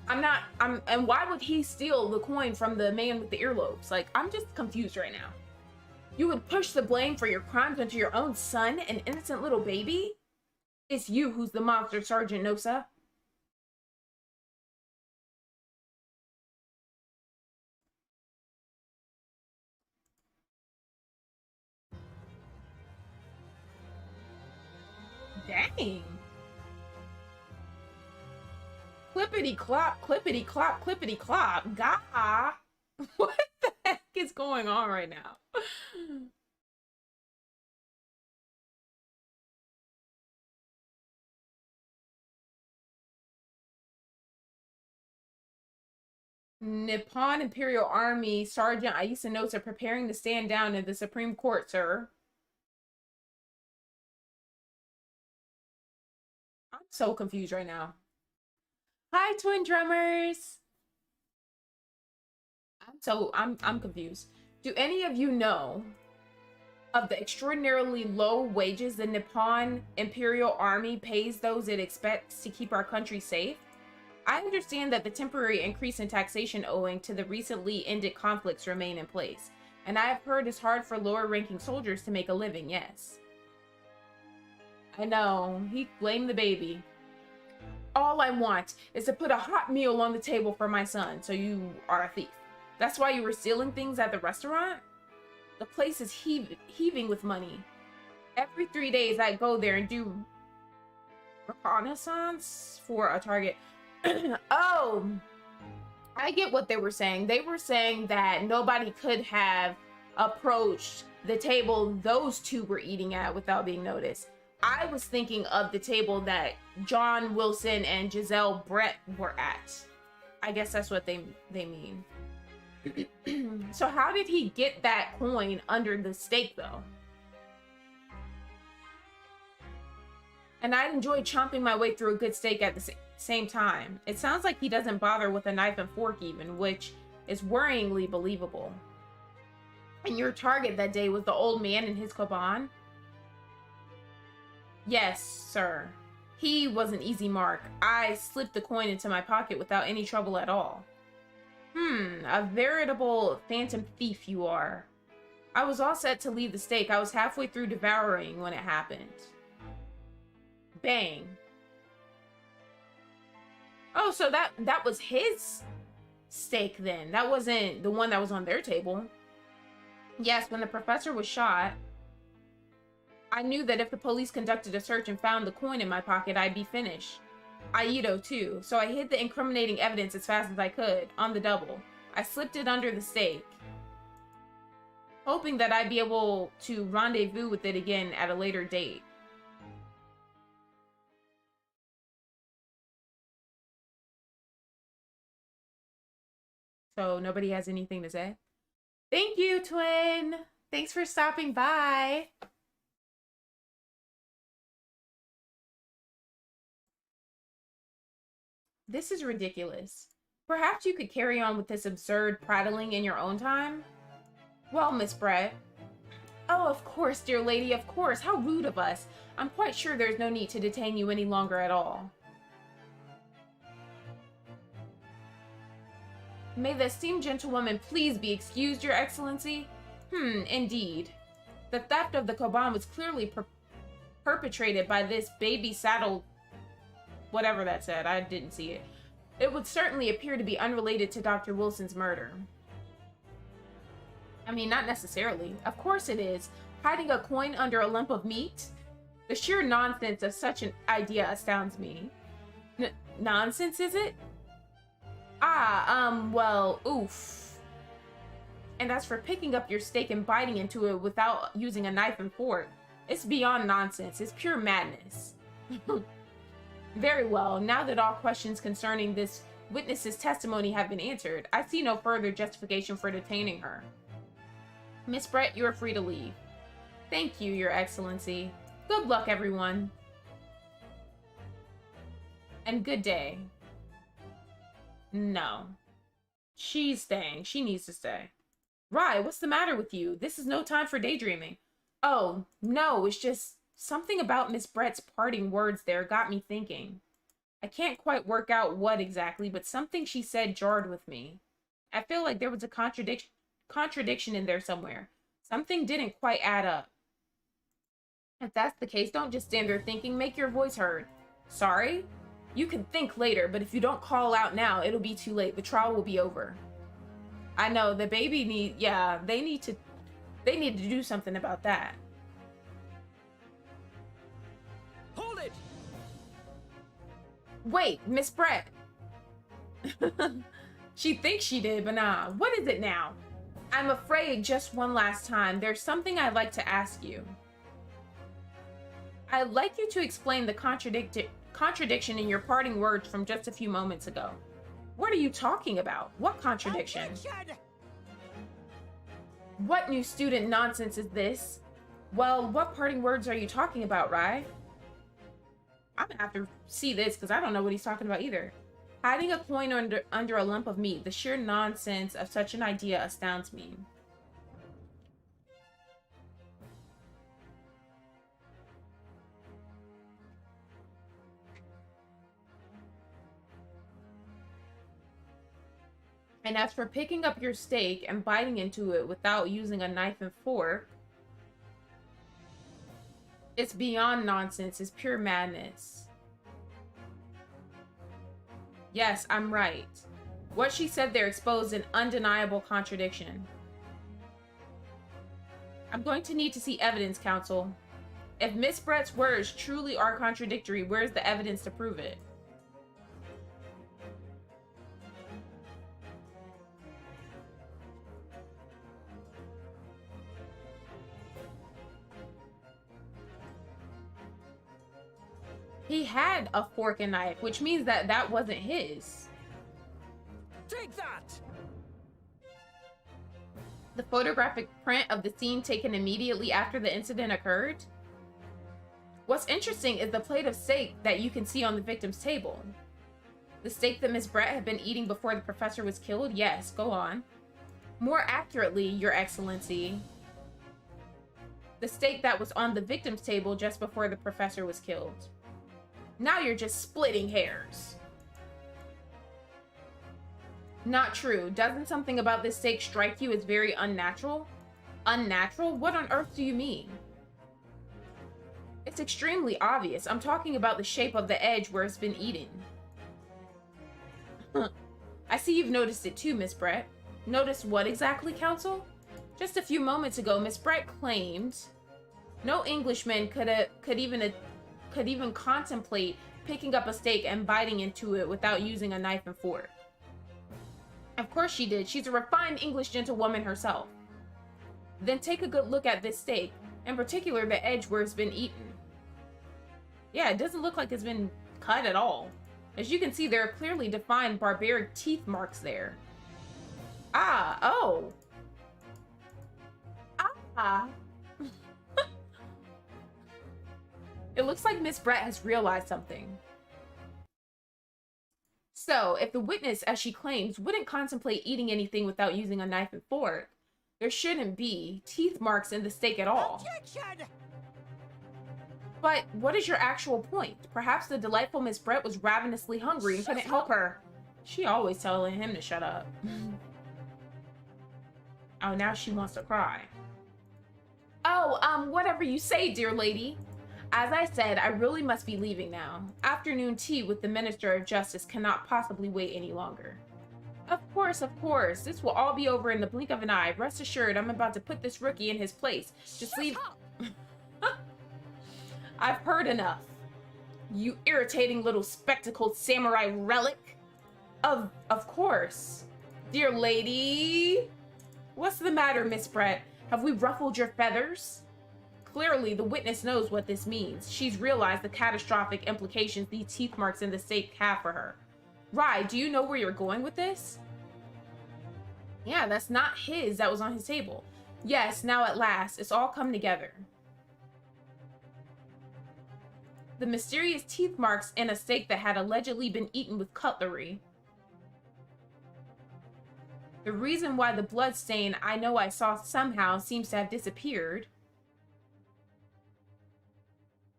And why would he steal the coin from the man with the earlobes? Like, I'm just confused right now. You would push the blame for your crimes onto your own son, an innocent little baby? It's you who's the monster, Sergeant Nosa. Dang. Clippity clop, clippity clop, clippity clop. Gah. What the heck is going on right now? Nippon Imperial Army Sergeant Aisa Nosa preparing to stand down in the Supreme Court, sir. I'm so confused right now. Hi, twin drummers. I'm confused. Do any of you know of the extraordinarily low wages the Nippon Imperial Army pays those it expects to keep our country safe? I understand that the temporary increase in taxation owing to the recently ended conflicts remain in place, and I have heard it's hard for lower-ranking soldiers to make a living, yes. I know, he blamed the baby. All I want is to put a hot meal on the table for my son, so you are a thief. That's why you were stealing things at the restaurant? The place is heaving with money. Every 3 days I go there and do reconnaissance for a target. Oh, I get what they were saying. They were saying that nobody could have approached the table those two were eating at without being noticed. I was thinking of the table that John Wilson and Giselle Brett were at. I guess that's what they mean. So how did he get that coin under the steak, though? And I'd enjoy chomping my way through a good steak at the same time. It sounds like he doesn't bother with a knife and fork even, which is worryingly believable. And your target that day was the old man and his Koban? Yes, sir. He was an easy mark. I slipped the coin into my pocket without any trouble at all. A veritable phantom thief you are. I was all set to leave the steak. I was halfway through devouring when it happened. Bang. Oh, so that was his steak then. That wasn't the one that was on their table. Yes, when the professor was shot, I knew that if the police conducted a search and found the coin in my pocket, I'd be finished. Aido, too. So I hid the incriminating evidence as fast as I could, on the double. I slipped it under the steak, hoping that I'd be able to rendezvous with it again at a later date. So nobody has anything to say? Thank you, twin! Thanks for stopping by! This is ridiculous. Perhaps you could carry on with this absurd prattling in your own time? Well, Miss Brett. Oh, of course, dear lady, of course. How rude of us. I'm quite sure there's no need to detain you any longer at all. May the esteemed gentlewoman please be excused, Your Excellency? Indeed. The theft of the Koban was clearly perpetrated by this baby saddle... Whatever that said, I didn't see it. It would certainly appear to be unrelated to Dr. Wilson's murder. I mean, not necessarily. Of course it is. Hiding a coin under a lump of meat? The sheer nonsense of such an idea astounds me. Nonsense, is it? Well, oof. And as for picking up your steak and biting into it without using a knife and fork, it's beyond nonsense. It's pure madness. Very well. Now that all questions concerning this witness's testimony have been answered, I see no further justification for detaining her. Miss Brett, you are free to leave. Thank you, Your Excellency. Good luck, everyone. And good day. No. She's staying. She needs to stay. Rye, what's the matter with you? This is no time for daydreaming. Oh, no, it's just something about Miss Brett's parting words there got me thinking. I can't quite work out what exactly, but something she said jarred with me. I feel like there was a contradiction in there somewhere. Something didn't quite add up. If that's the case, don't just stand there thinking. Make your voice heard. Sorry? You can think later, but if you don't call out now, it'll be too late. The trial will be over. I know, the baby they need to do something about that. Hold it! Wait, Miss Brett. She thinks she did, but nah. What is it now? I'm afraid just one last time. There's something I'd like to ask you. I'd like you to explain the contradiction in your parting words from just a few moments ago. What are you talking about? What contradiction? Objection! What new student nonsense is this? Well, what parting words are you talking about, Rye? I'm gonna have to see this because I don't know what he's talking about either. Hiding a coin under a lump of meat. The sheer nonsense of such an idea astounds me. And as for picking up your steak and biting into it without using a knife and fork, it's beyond nonsense. It's pure madness. Yes, I'm right. What she said there exposed an undeniable contradiction. I'm going to need to see evidence, counsel. If Miss Brett's words truly are contradictory, where's the evidence to prove it? He had a fork and knife, which means that that wasn't his. Take that! The photographic print of the scene taken immediately after the incident occurred? What's interesting is the plate of steak that you can see on the victim's table. The steak that Miss Brett had been eating before the professor was killed? Yes, go on. More accurately, Your Excellency, the steak that was on the victim's table just before the professor was killed. Now you're just splitting hairs. Not true. Doesn't something about this steak strike you as very unnatural? Unnatural? What on earth do you mean? It's extremely obvious. I'm talking about the shape of the edge where it's been eaten. I see you've noticed it too, Miss Brett. Noticed what exactly, counsel? Just a few moments ago, Miss Brett claimed no Englishman could even contemplate picking up a steak and biting into it without using a knife and fork. Of course she did. She's a refined English gentlewoman herself. Then take a good look at this steak, in particular the edge where it's been eaten. Yeah, it doesn't look like it's been cut at all. As you can see, there are clearly defined barbaric teeth marks there. Ah, oh. Ah. It looks like Miss Brett has realized something. So, if the witness, as she claims, wouldn't contemplate eating anything without using a knife and fork, there shouldn't be teeth marks in the steak at all. Objection! But what is your actual point? Perhaps the delightful Miss Brett was ravenously hungry and couldn't help her. She always telling him to shut up. Oh, now she wants to cry. Oh, whatever you say, dear lady. As I said, I really must be leaving now. Afternoon tea with the Minister of Justice cannot possibly wait any longer. Of course, of course. This will all be over in the blink of an eye. Rest assured, I'm about to put this rookie in his place. Just leave... I've heard enough. You irritating little spectacled samurai relic. Of course. Dear lady... What's the matter, Miss Brett? Have we ruffled your feathers? Clearly, the witness knows what this means. She's realized the catastrophic implications these teeth marks in the stake have for her. Rai, do you know where you're going with this? Yeah, that's not his. That was on his table. Yes, now at last, it's all come together. The mysterious teeth marks in a steak that had allegedly been eaten with cutlery. The reason why the blood stain I know I saw somehow seems to have disappeared.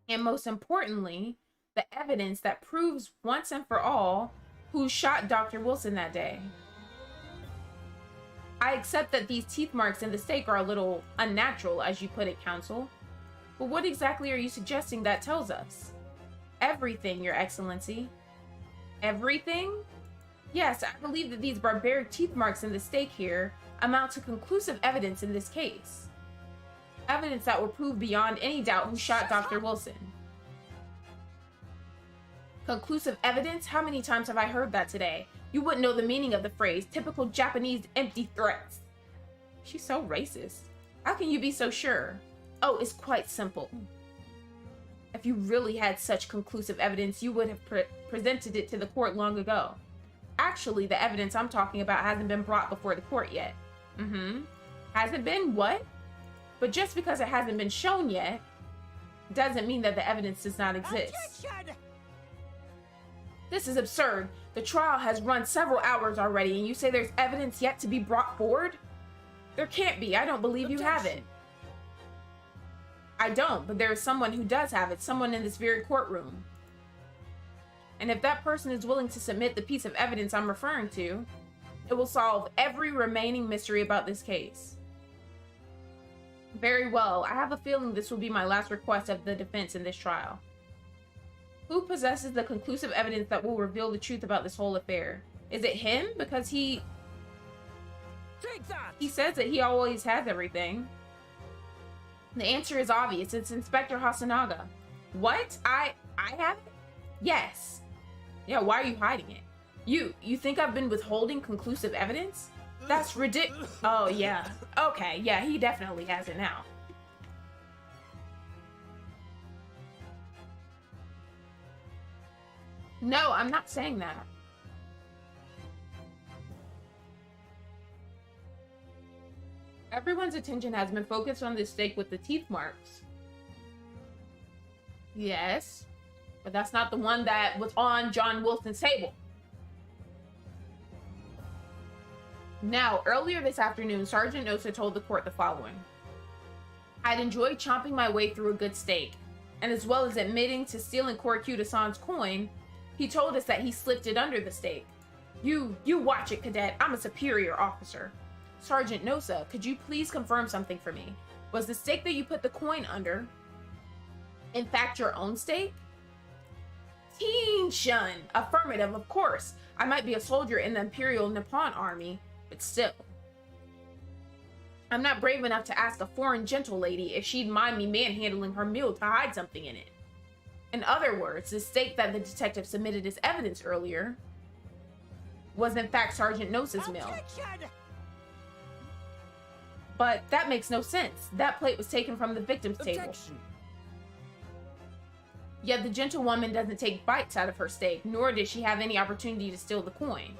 And most importantly, the evidence that proves once and for all who shot Dr. Wilson that day. I accept that these teeth marks in the steak are a little unnatural, as you put it, Counsel. But what exactly are you suggesting that tells us? Everything, Your Excellency. Everything? Yes, I believe that these barbaric teeth marks in the steak here amount to conclusive evidence in this case. Evidence that will prove beyond any doubt who shot Dr. Wilson. Conclusive evidence? How many times have I heard that today? You wouldn't know the meaning of the phrase. Typical Japanese empty threats. She's so racist. How can you be so sure? Oh, it's quite simple. If you really had such conclusive evidence, you would have presented it to the court long ago. Actually, the evidence I'm talking about hasn't been brought before the court yet. Hasn't been? What? But just because it hasn't been shown yet, doesn't mean that the evidence does not exist. Objection! This is absurd. The trial has run several hours already, and you say there's evidence yet to be brought forward? There can't be. I don't believe you have it. I don't, but there is someone who does have it, someone in this very courtroom. And if that person is willing to submit the piece of evidence I'm referring to, it will solve every remaining mystery about this case. Very well. I have a feeling this will be my last request of the defense in this trial. Who possesses the conclusive evidence that will reveal the truth about this whole affair? Is it him? Because he says that he always has everything. The answer is obvious. It's Inspector Hasanaga. What? I have it? Yes. Yeah, why are you hiding it? You think I've been withholding conclusive evidence? That's ridiculous. Oh, yeah. Okay, yeah, he definitely has it now. No, I'm not saying that. Everyone's attention has been focused on this steak with the teeth marks. Yes, but that's not the one that was on John Wilson's table. Now, earlier this afternoon, Sergeant Nosa told the court the following. I'd enjoyed chomping my way through a good steak, and as well as admitting to stealing Koryuta-san's coin, he told us that he slipped it under the steak. You watch it, Cadet. I'm a superior officer. Sergeant Nosa, could you please confirm something for me? Was the steak that you put the coin under, in fact, your own steak? Teen Shun. Affirmative, of course. I might be a soldier in the Imperial Nippon Army, but still. I'm not brave enough to ask a foreign gentle lady if she'd mind me manhandling her meal to hide something in it. In other words, the steak that the detective submitted as evidence earlier was in fact Sergeant Nosa's meal. But that makes no sense. That plate was taken from the victim's table. Yet the gentlewoman doesn't take bites out of her steak, nor did she have any opportunity to steal the coin.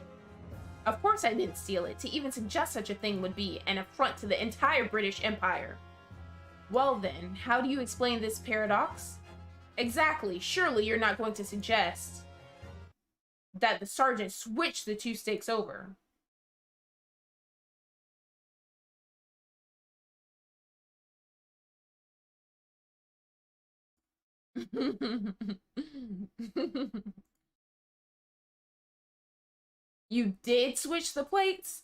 Of course I didn't steal it. To even suggest such a thing would be an affront to the entire British Empire. Well then, how do you explain this paradox? Exactly. Surely you're not going to suggest that the sergeant switched the two steaks over. You did switch the plates?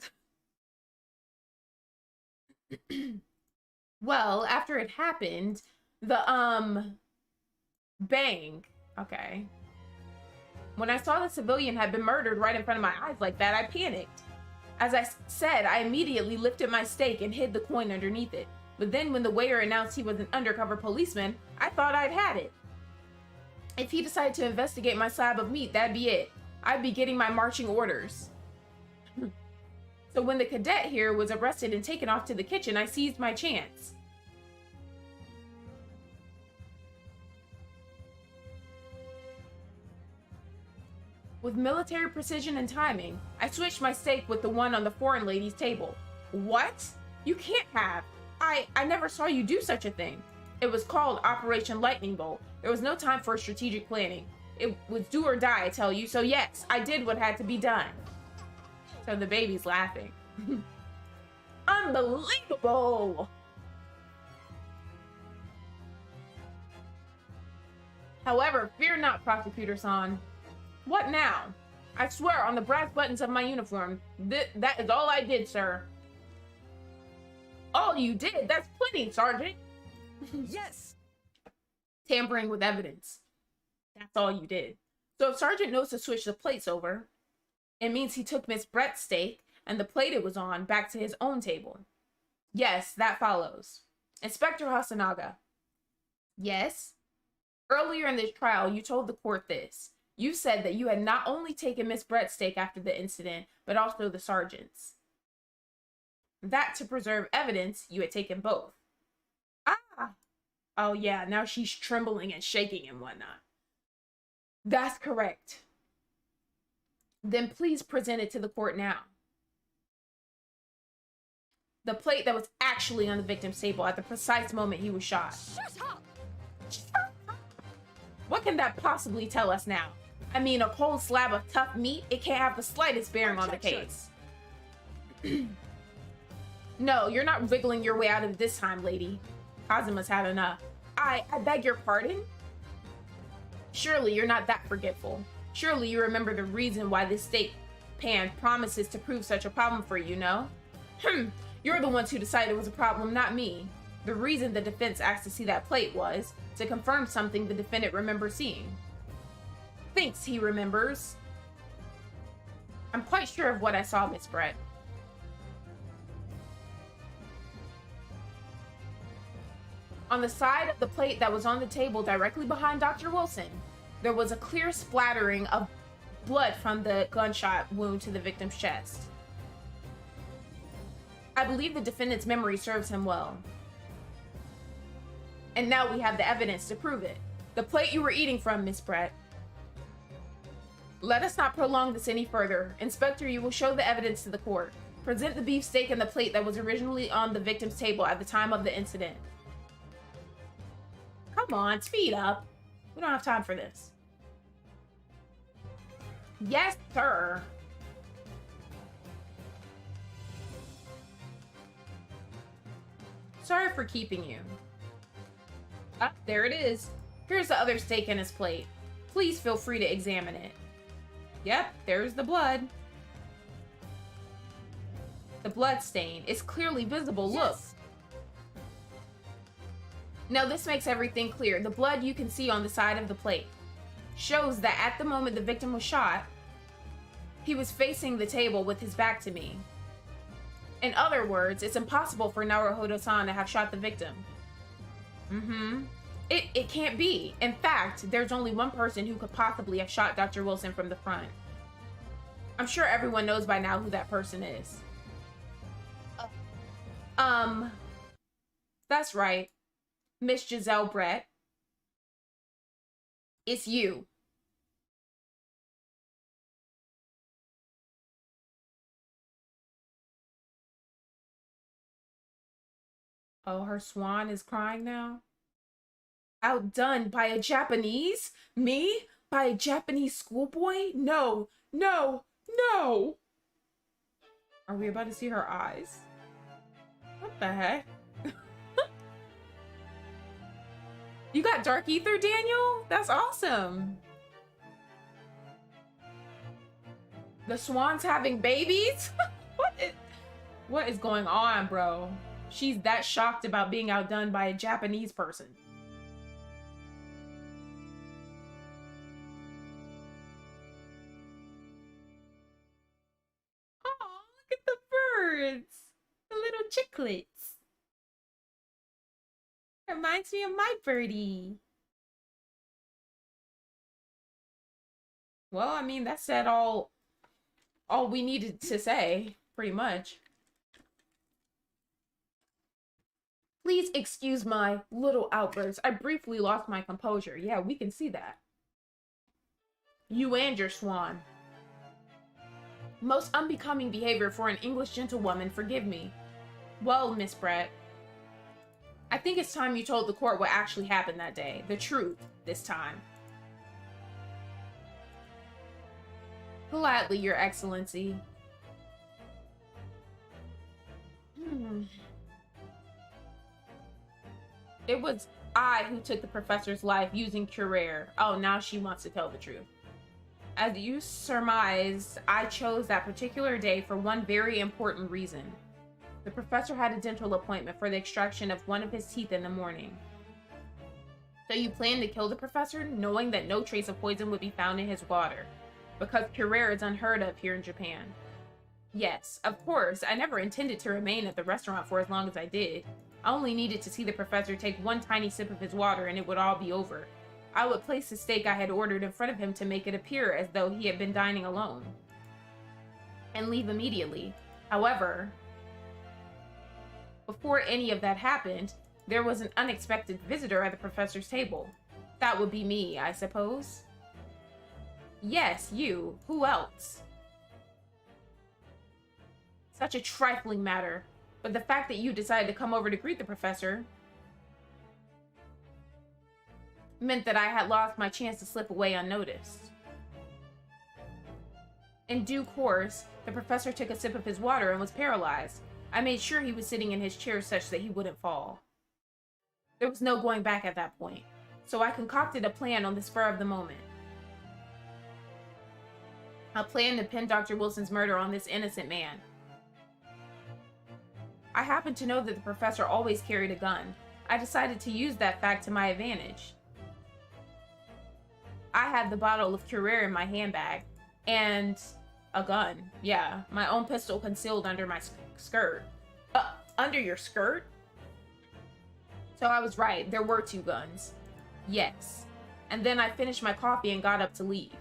Well, after it happened, the Bang. Okay. When I saw the civilian had been murdered right in front of my eyes like that, I panicked. As I said, I immediately lifted my stake and hid the coin underneath it. But then when the waiter announced he was an undercover policeman, I thought I'd had it. If he decided to investigate my slab of meat, that'd be it. I'd be getting my marching orders. So when the cadet here was arrested and taken off to the kitchen, I seized my chance. With military precision and timing, I switched my steak with the one on the foreign lady's table. What? You can't have. I never saw you do such a thing. It was called Operation Lightning Bolt. There was no time for strategic planning. It was do or die, I tell you. So yes, I did what had to be done. So the baby's laughing. Unbelievable! However, fear not, Prosecutor-san. What now? I swear on the brass buttons of my uniform, that is all I did, sir. All you did? That's plenty, Sergeant. Yes. Tampering with evidence. That's all you did. So if Sergeant knows to switch the plates over, it means he took Miss Brett's steak and the plate it was on back to his own table. Yes, that follows. Inspector Hasanaga. Yes? Earlier in this trial, you told the court this. You said that you had not only taken Miss Brett's steak after the incident, but also the sergeant's. That to preserve evidence, you had taken both. Ah! Oh yeah, now she's trembling and shaking and whatnot. That's correct. Then please present it to the court now. The plate that was actually on the victim's table at the precise moment he was shot. Shut up! What can that possibly tell us now? I mean, a cold slab of tough meat, it can't have the slightest bearing on the case. No, you're not wriggling your way out of it this time, lady. Kazuma's had enough. I beg your pardon? Surely you're not that forgetful. Surely you remember the reason why this steak pan promises to prove such a problem for you, no? You're the ones who decided it was a problem, not me. The reason the defense asked to see that plate was to confirm something the defendant remembers seeing. Thinks he remembers. I'm quite sure of what I saw, Miss Brett. On the side of the plate that was on the table directly behind Dr. Wilson, there was a clear splattering of blood from the gunshot wound to the victim's chest. I believe the defendant's memory serves him well. And now we have the evidence to prove it. The plate you were eating from, Miss Brett. Let us not prolong this any further. Inspector, you will show the evidence to the court. Present the beefsteak and the plate that was originally on the victim's table at the time of the incident. Come on, speed up. We don't have time for this. Yes, sir. Sorry for keeping you. Ah, there it is. Here's the other steak in his plate. Please feel free to examine it. Yep, there's the blood. The blood stain is clearly visible. Look. Yes. Now this makes everything clear. The blood you can see on the side of the plate shows that at the moment the victim was shot, he was facing the table with his back to me. In other words, it's impossible for Naruhodo-san to have shot the victim. It can't be. In fact, there's only one person who could possibly have shot Dr. Wilson from the front. I'm sure everyone knows by now who that person is. That's right. Miss Giselle Brett. It's you. Oh, her swan is crying now? Outdone by a Japanese? Me? By a Japanese schoolboy? No, no, no! Are we about to see her eyes? What the heck? You got dark ether, Daniel? That's awesome. The swan's having babies? What is going on, bro? She's that shocked about being outdone by a Japanese person. birds. The little chicklets. Reminds me of my birdie. Well, I mean, that said all we needed to say, pretty much. Please excuse my little outburst. I briefly lost my composure. Yeah, we can see that. You and your swan. Most unbecoming behavior for an English gentlewoman, forgive me. Well, Miss Brett, I think it's time you told the court what actually happened that day. The truth, this time. Gladly, Your Excellency. It was I who took the professor's life using Curer. Oh, now she wants to tell the truth. As you surmise, I chose that particular day for one very important reason. The professor had a dental appointment for the extraction of one of his teeth in the morning. So you planned to kill the professor, knowing that no trace of poison would be found in his water, because Curer is unheard of here in Japan. Yes, of course, I never intended to remain at the restaurant for as long as I did. I only needed to see the professor take one tiny sip of his water and it would all be over. I would place the steak I had ordered in front of him to make it appear as though he had been dining alone, and leave immediately. However, before any of that happened, there was an unexpected visitor at the professor's table. That would be me, I suppose. Yes, you. Who else? Such a trifling matter, but the fact that you decided to come over to greet the professor meant that I had lost my chance to slip away unnoticed. In due course, the professor took a sip of his water and was paralyzed. I made sure he was sitting in his chair such that he wouldn't fall. There was no going back at that point, so I concocted a plan on the spur of the moment. I planned to pin Dr. Wilson's murder on this innocent man. I happened to know that the professor always carried a gun. I decided to use that fact to my advantage. I had the bottle of Curer in my handbag, and a gun. Yeah, my own pistol concealed under my skirt. Under your skirt? So I was right, there were two guns. Yes. And then I finished my coffee and got up to leave.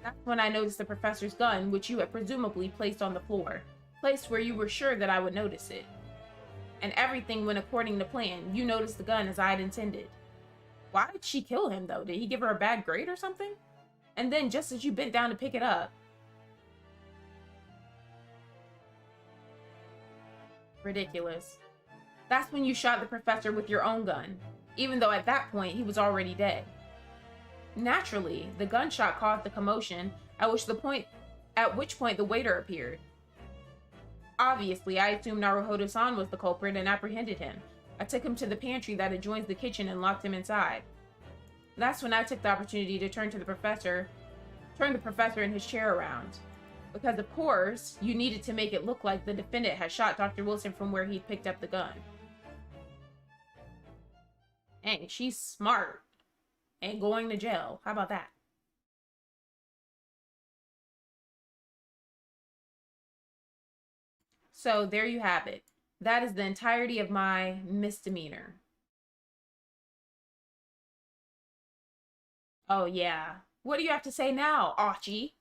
That's when I noticed the professor's gun, which you had presumably placed on the floor. Placed where you were sure that I would notice it. And everything went according to plan. You noticed the gun as I had intended. Why did she kill him, though? Did he give her a bad grade or something? And then, just as you bent down to pick it up... Ridiculous. That's when you shot the professor with your own gun, even though at that point he was already dead. Naturally, the gunshot caused the commotion, at which point the waiter appeared. Obviously, I assumed Naruhodo-san was the culprit and apprehended him. I took him to the pantry that adjoins the kitchen and locked him inside. That's when I took the opportunity to turn the professor in his chair around. Because, of course, you needed to make it look like the defendant had shot Dr. Wilson from where he'd picked up the gun. Dang, she's smart. And going to jail. How about that? So, there you have it. That is the entirety of my misdemeanor. Oh, yeah. What do you have to say now, Archie?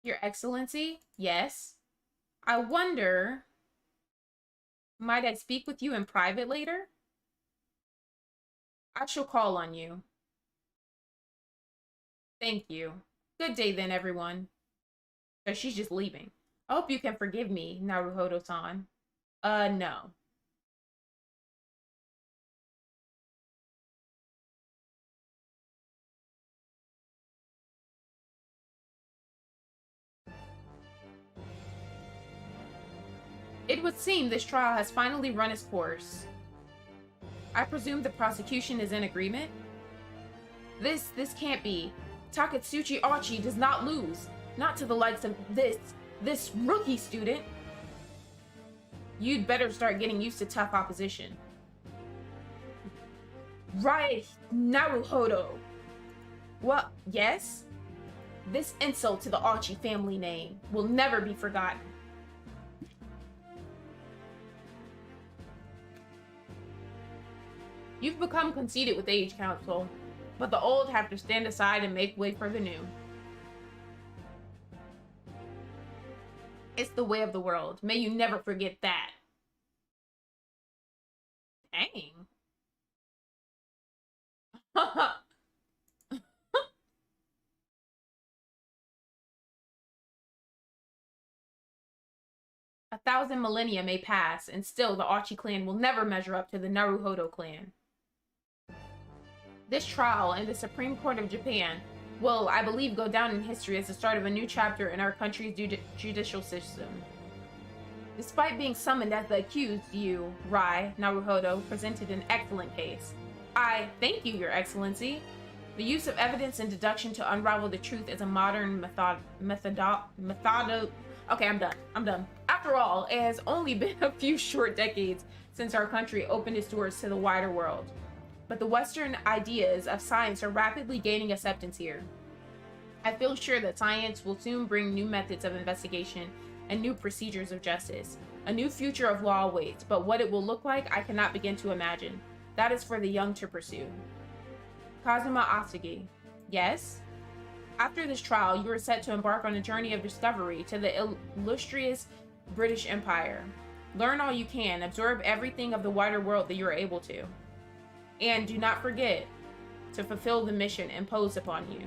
Your Excellency? Yes. I wonder... Might I speak with you in private later? I shall call on you. Thank you. Good day then, everyone. So she's just leaving. I hope you can forgive me, Naruhodo-san. No. It would seem this trial has finally run its course. I presume the prosecution is in agreement? This can't be. Takatsuchi Archie does not lose. Not to the likes of this rookie student. You'd better start getting used to tough opposition. Right, Naruhodo. What? Yes? This insult to the Archie family name will never be forgotten. You've become conceited with age, Council, but the old have to stand aside and make way for the new. It's the way of the world. May you never forget that. Dang. 1,000 millennia may pass, and still the Archie clan will never measure up to the Naruhodo clan. This trial in the Supreme Court of Japan will, I believe, go down in history as the start of a new chapter in our country's judicial system. Despite being summoned as the accused, you, Rai Naruhodo, presented an excellent case. I thank you, Your Excellency. The use of evidence and deduction to unravel the truth is a modern Okay, I'm done. After all, it has only been a few short decades since our country opened its doors to the wider world. But the Western ideas of science are rapidly gaining acceptance here. I feel sure that science will soon bring new methods of investigation and new procedures of justice. A new future of law awaits, but what it will look like, I cannot begin to imagine. That is for the young to pursue. Kazuma Asagi. Yes? After this trial, you are set to embark on a journey of discovery to the illustrious British Empire. Learn all you can, absorb everything of the wider world that you are able to. And do not forget to fulfill the mission imposed upon you.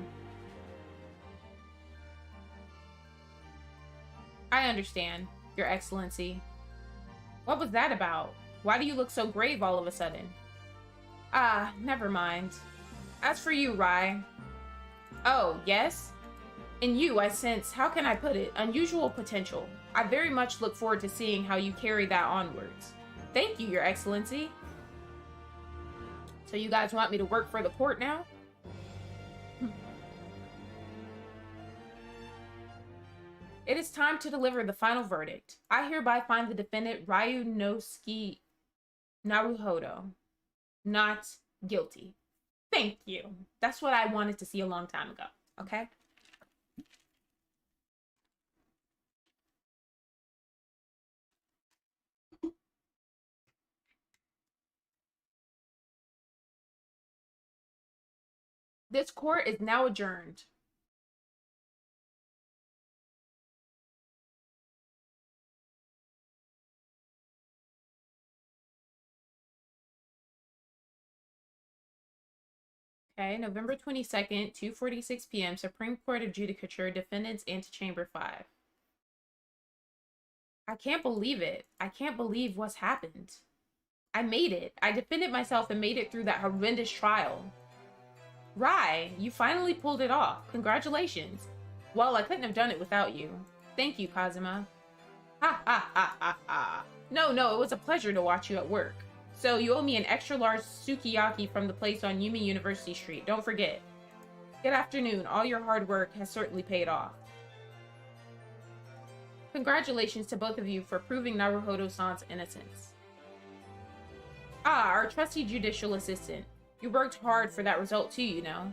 I understand, Your Excellency. What was that about? Why do you look so grave all of a sudden? Ah, never mind. As for you, Rai. Oh, yes? In you, I sense, how can I put it, unusual potential. I very much look forward to seeing how you carry that onwards. Thank you, Your Excellency. So you guys want me to work for the court now? It is time to deliver the final verdict. I hereby find the defendant Ryunosuke Naruhodo not guilty. Thank you. That's what I wanted to see a long time ago. Okay? This court is now adjourned. Okay, November 22nd, 2:46 p.m., Supreme Court of Judicature, Defendants Antechamber 5. I can't believe it. I can't believe what's happened. I made it. I defended myself and made it through that horrendous trial. Rai, you finally pulled it off. Congratulations. Well, I couldn't have done it without you. Thank you, Kazuma. Ha ha ha ha ha. No, it was a pleasure to watch you at work. So you owe me an extra large sukiyaki from the place on Yumi University Street. Don't forget. Good afternoon. All your hard work has certainly paid off. Congratulations to both of you for proving Naruhodo-san's innocence. Ah, our trusty judicial assistant. You worked hard for that result too, you know.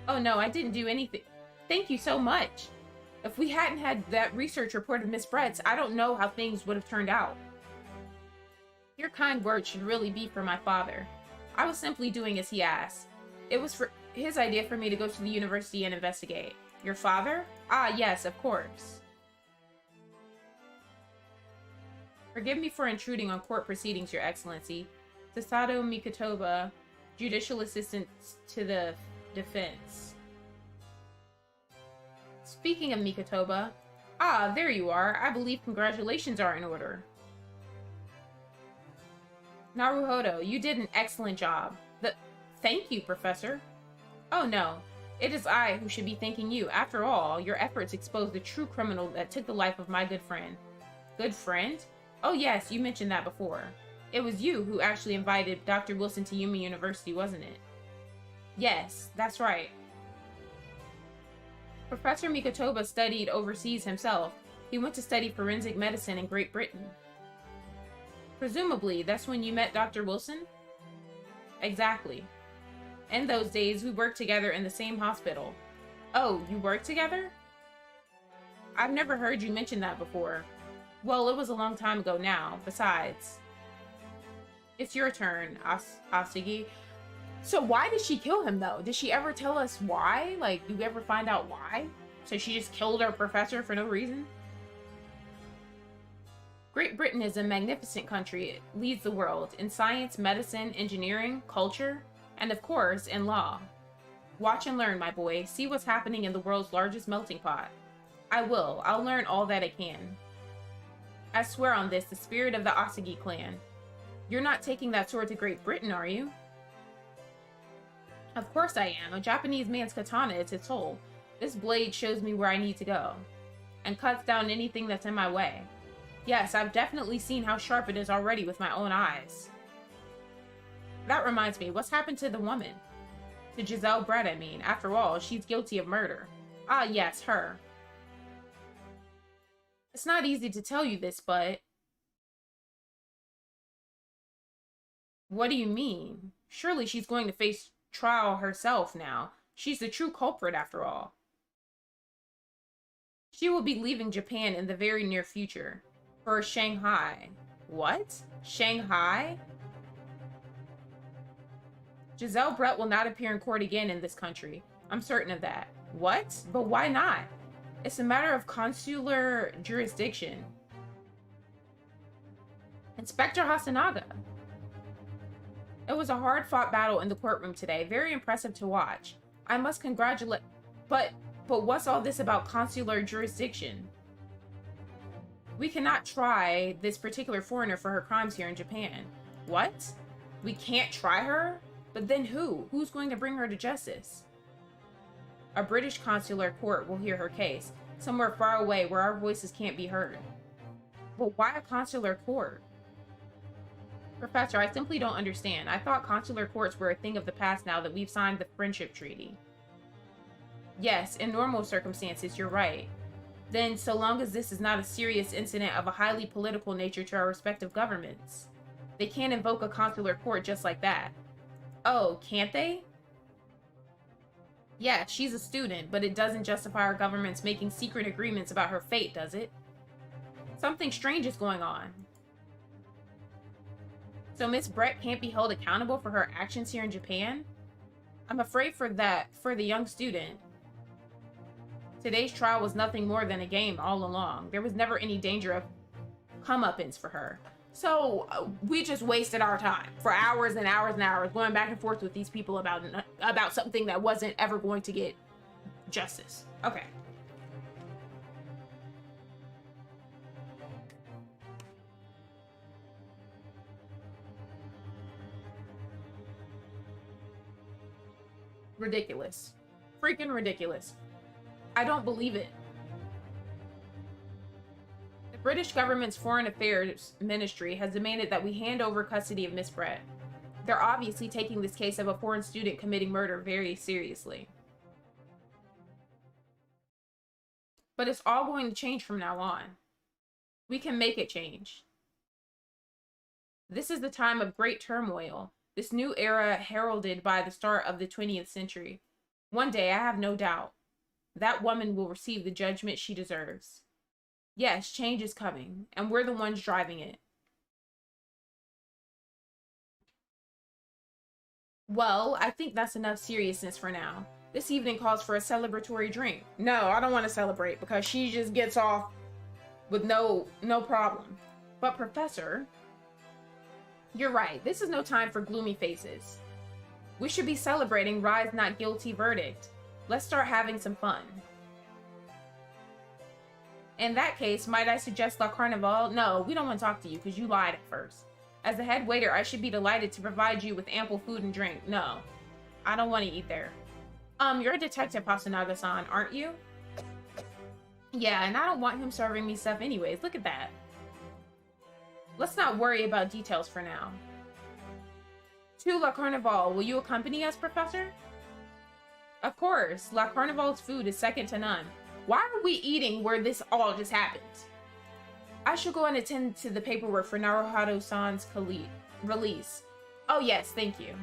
Oh no, I didn't do anything. Thank you so much. If we hadn't had that research report of Miss Brett's, I don't know how things would have turned out. Your kind words should really be for my father. I was simply doing as he asked. It was for his idea for me to go to the university and investigate. Your father? Ah, yes, of course. Forgive me for intruding on court proceedings, Your Excellency. Sasato Mikotoba, Judicial Assistant to the Defense. Speaking of Mikotoba, ah, there you are. I believe congratulations are in order. Naruhodo, you did an excellent job. Thank you, Professor. Oh no, it is I who should be thanking you. After all, your efforts exposed the true criminal that took the life of my good friend. Good friend? Oh yes, you mentioned that before. It was you who actually invited Dr. Wilson to Yumi University, wasn't it? Yes, that's right. Professor Mikotoba studied overseas himself. He went to study forensic medicine in Great Britain. Presumably, that's when you met Dr. Wilson? Exactly. In those days, we worked together in the same hospital. Oh, you work together? I've never heard you mention that before. Well, it was a long time ago now. Besides, it's your turn, Asagi. So why did she kill him, though? Did she ever tell us why? Like, you ever find out why? So she just killed her professor for no reason? Great Britain is a magnificent country. It leads the world in science, medicine, engineering, culture, and of course, in law. Watch and learn, my boy. See what's happening in the world's largest melting pot. I will. I'll learn all that I can. I swear on this, the spirit of the Asagi clan. You're not taking that sword to Great Britain, are you? Of course I am. A Japanese man's katana is its soul. This blade shows me where I need to go, and cuts down anything that's in my way. Yes, I've definitely seen how sharp it is already with my own eyes. That reminds me, what's happened to the woman? To Giselle Brett, I mean. After all, she's guilty of murder. Ah, yes, her. It's not easy to tell you this, but... What do you mean? Surely she's going to face trial herself now. She's the true culprit, after all. She will be leaving Japan in the very near future. For Shanghai. What? Shanghai? Giselle Brett will not appear in court again in this country. I'm certain of that. What? But why not? It's a matter of consular jurisdiction. Inspector Hasanaga. It was a hard-fought battle in the courtroom today. Very impressive to watch. I must congratulate... But what's all this about consular jurisdiction? We cannot try this particular foreigner for her crimes here in Japan. What? We can't try her? But then who? Who's going to bring her to justice? A British consular court will hear her case, somewhere far away where our voices can't be heard. But why a consular court? Professor, I simply don't understand. I thought consular courts were a thing of the past now that we've signed the friendship treaty. Yes, in normal circumstances, you're right. Then, so long as this is not a serious incident of a highly political nature to our respective governments, they can't invoke a consular court just like that. Oh, can't they? Yeah, she's a student, but it doesn't justify our governments making secret agreements about her fate, does it? Something strange is going on. So Miss Brett can't be held accountable for her actions here in Japan? I'm afraid for the young student. Today's trial was nothing more than a game all along. There was never any danger of comeuppance for her. So we just wasted our time for hours and hours and hours going back and forth with these people about something that wasn't ever going to get justice. Okay. Ridiculous. Freaking ridiculous. I don't believe it. The British government's Foreign Affairs Ministry has demanded that we hand over custody of Miss Brett. They're obviously taking this case of a foreign student committing murder very seriously. But it's all going to change from now on. We can make it change. This is the time of great turmoil, this new era heralded by the start of the 20th century. One day, I have no doubt, that woman will receive the judgment she deserves. Yes, change is coming, and we're the ones driving it. Well, I think that's enough seriousness for now. This evening calls for a celebratory drink. No, I don't want to celebrate because she just gets off with no problem. But Professor, you're right. This is no time for gloomy faces. We should be celebrating Rye's not guilty verdict. Let's start having some fun. In that case, might I suggest La Carnival? No, we don't want to talk to you because you lied at first. As the head waiter, I should be delighted to provide you with ample food and drink. No, I don't want to eat there. You're a detective, Hasanaga-san, aren't you? Yeah, and I don't want him serving me stuff anyways. Look at that. Let's not worry about details for now. To La Carnival, will you accompany us, Professor? Of course. La Carnival's food is second to none. Why are we eating where this all just happened? I should go and attend to the paperwork for Naruhado-san's release. Oh yes, thank you.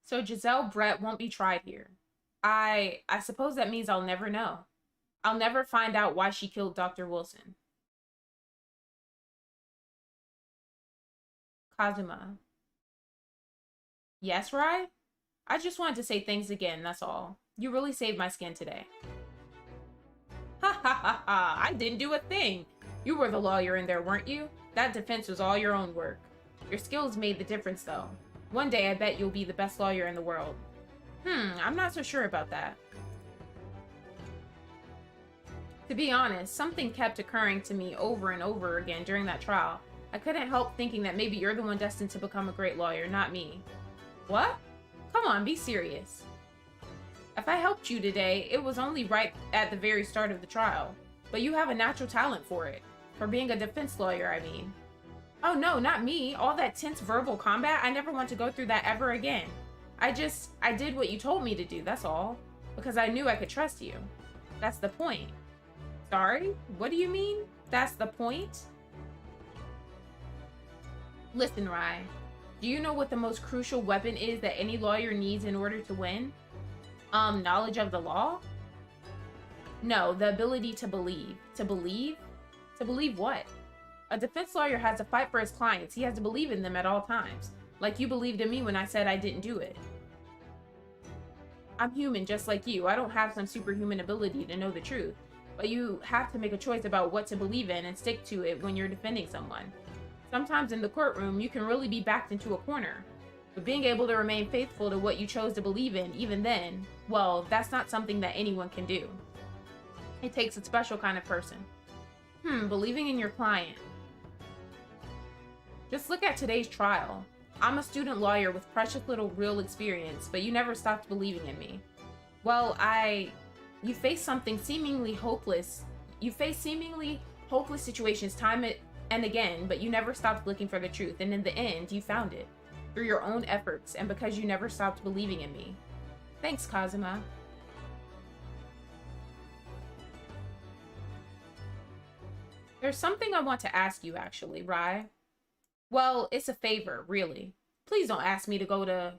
So Giselle Brett won't be tried here. I suppose that means I'll never know. I'll never find out why she killed Dr. Wilson. Kazuma. Yes, Rai? I just wanted to say thanks again, that's all. You really saved my skin today. Ha ha ha ha, I didn't do a thing. You were the lawyer in there, weren't you? That defense was all your own work. Your skills made the difference, though. One day I bet you'll be the best lawyer in the world. I'm not so sure about that. To be honest, something kept occurring to me over and over again during that trial. I couldn't help thinking that maybe you're the one destined to become a great lawyer, not me. What? Come on, be serious. If I helped you today, it was only right at the very start of the trial. But you have a natural talent for it. For being a defense lawyer, I mean. Oh no, not me. All that tense verbal combat, I never want to go through that ever again. I did what you told me to do, that's all. Because I knew I could trust you. That's the point. Sorry? What do you mean? That's the point? Listen, Rai. Do you know what the most crucial weapon is that any lawyer needs in order to win? Knowledge of the law? No, the ability to believe. To believe? To believe what? A defense lawyer has to fight for his clients. He has to believe in them at all times. Like you believed in me when I said I didn't do it. I'm human just like you. I don't have some superhuman ability to know the truth. But you have to make a choice about what to believe in and stick to it when you're defending someone. Sometimes in the courtroom, you can really be backed into a corner. But being able to remain faithful to what you chose to believe in, even then, well, that's not something that anyone can do. It takes a special kind of person. Believing in your client. Just look at today's trial. I'm a student lawyer with precious little real experience, but you never stopped believing in me. Well, you face something seemingly hopeless. You face seemingly hopeless situations time and again, but you never stopped looking for the truth, and in the end, you found it. Through your own efforts, and because you never stopped believing in me. Thanks, Kazuma. There's something I want to ask you, actually, Rai. Well, it's a favor, really. Please don't ask me to go to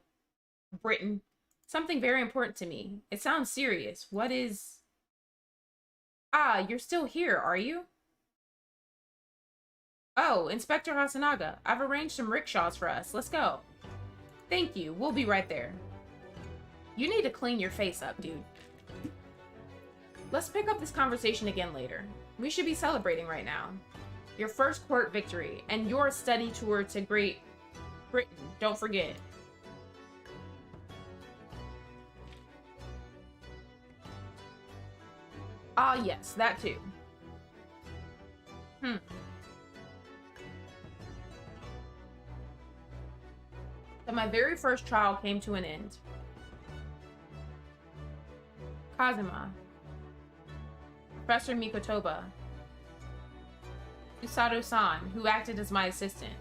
Britain. Something very important to me. It sounds serious. What is... Ah, you're still here, are you? Oh, Inspector Hasanaga. I've arranged some rickshaws for us. Let's go. Thank you. We'll be right there. You need to clean your face up, dude. Let's pick up this conversation again later. We should be celebrating right now. Your first court victory, and your study tour to Great Britain. Don't forget. Ah, yes, that too. So my very first trial came to an end. Kazuma. Professor Mikotoba. Usato-san, who acted as my assistant.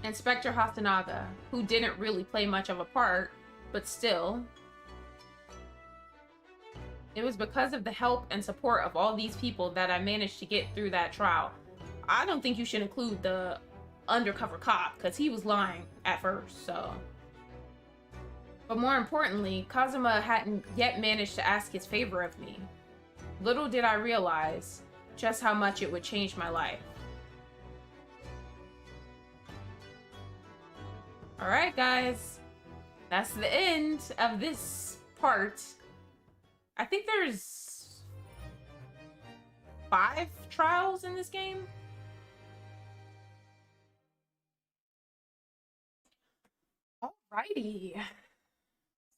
Inspector Hasanaga, who didn't really play much of a part, but still. It was because of the help and support of all these people that I managed to get through that trial. I don't think you should include the undercover cop, because he was lying at first, so. But more importantly, Kazuma hadn't yet managed to ask his favor of me. Little did I realize just how much it would change my life. Alright, guys. That's the end of this part. I think there's 5 trials in this game. Alrighty.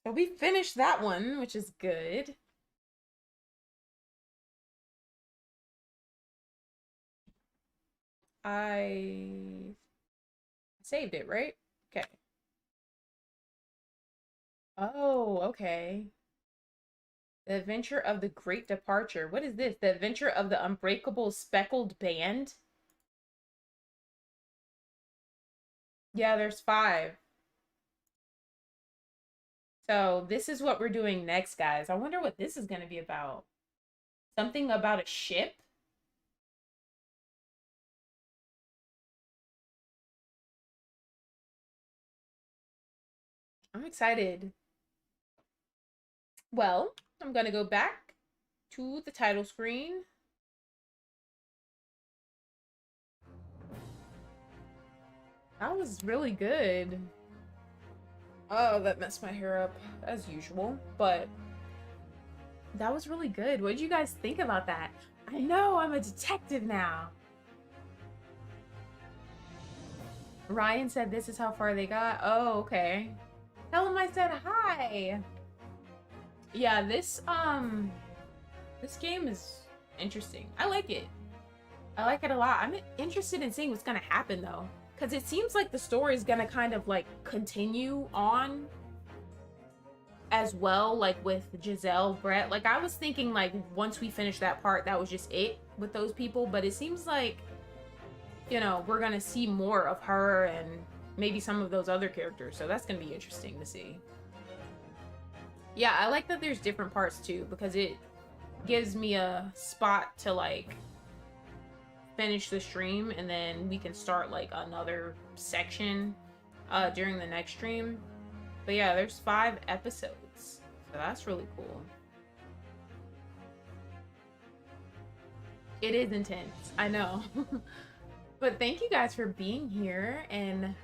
So we finished that one, which is good. I saved it, right? Okay. Oh, okay. The Adventure of the Great Departure. What is this? The Adventure of the Unbreakable Speckled Band? Yeah, there's 5. So this is what we're doing next, guys. I wonder what this is going to be about. Something about a ship? I'm excited. Well, I'm gonna go back to the title screen. That was really good. Oh, that messed my hair up as usual, but that was really good. What did you guys think about that? I know I'm a detective now. Ryan said this is how far they got. Oh, okay. Tell him I said hi. Yeah, this game is interesting. I like it. I like it a lot. I'm interested in seeing what's gonna happen though, because it seems like the story is gonna kind of like continue on as well, like with Giselle, Brett. Like I was thinking like once we finish that part, that was just it with those people, but it seems like, you know, we're gonna see more of her and maybe some of those other characters, so that's gonna be interesting to see. Yeah, I like that there's different parts too, because it gives me a spot to like finish the stream and then we can start like another section during the next stream. But yeah, there's 5 episodes, so that's really cool. It is intense, I know. But thank you guys for being here and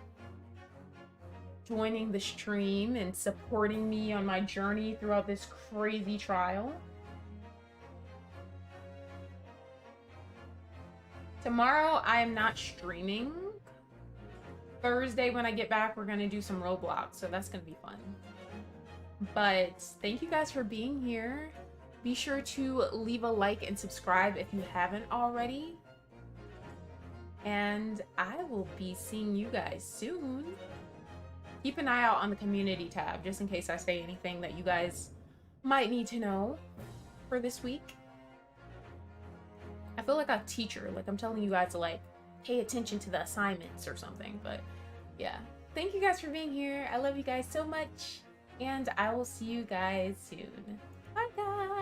joining the stream and supporting me on my journey throughout this crazy trial. Tomorrow I am not streaming. Thursday when I get back, we're gonna do some Roblox, so that's gonna be fun. But thank you guys for being here. Be sure to leave a like and subscribe if you haven't already. And I will be seeing you guys soon. Keep an eye out on the community tab, just in case I say anything that you guys might need to know for this week. I feel like a teacher, like I'm telling you guys to like pay attention to the assignments or something, but yeah. Thank you guys for being here. I love you guys so much, and I will see you guys soon. Bye guys!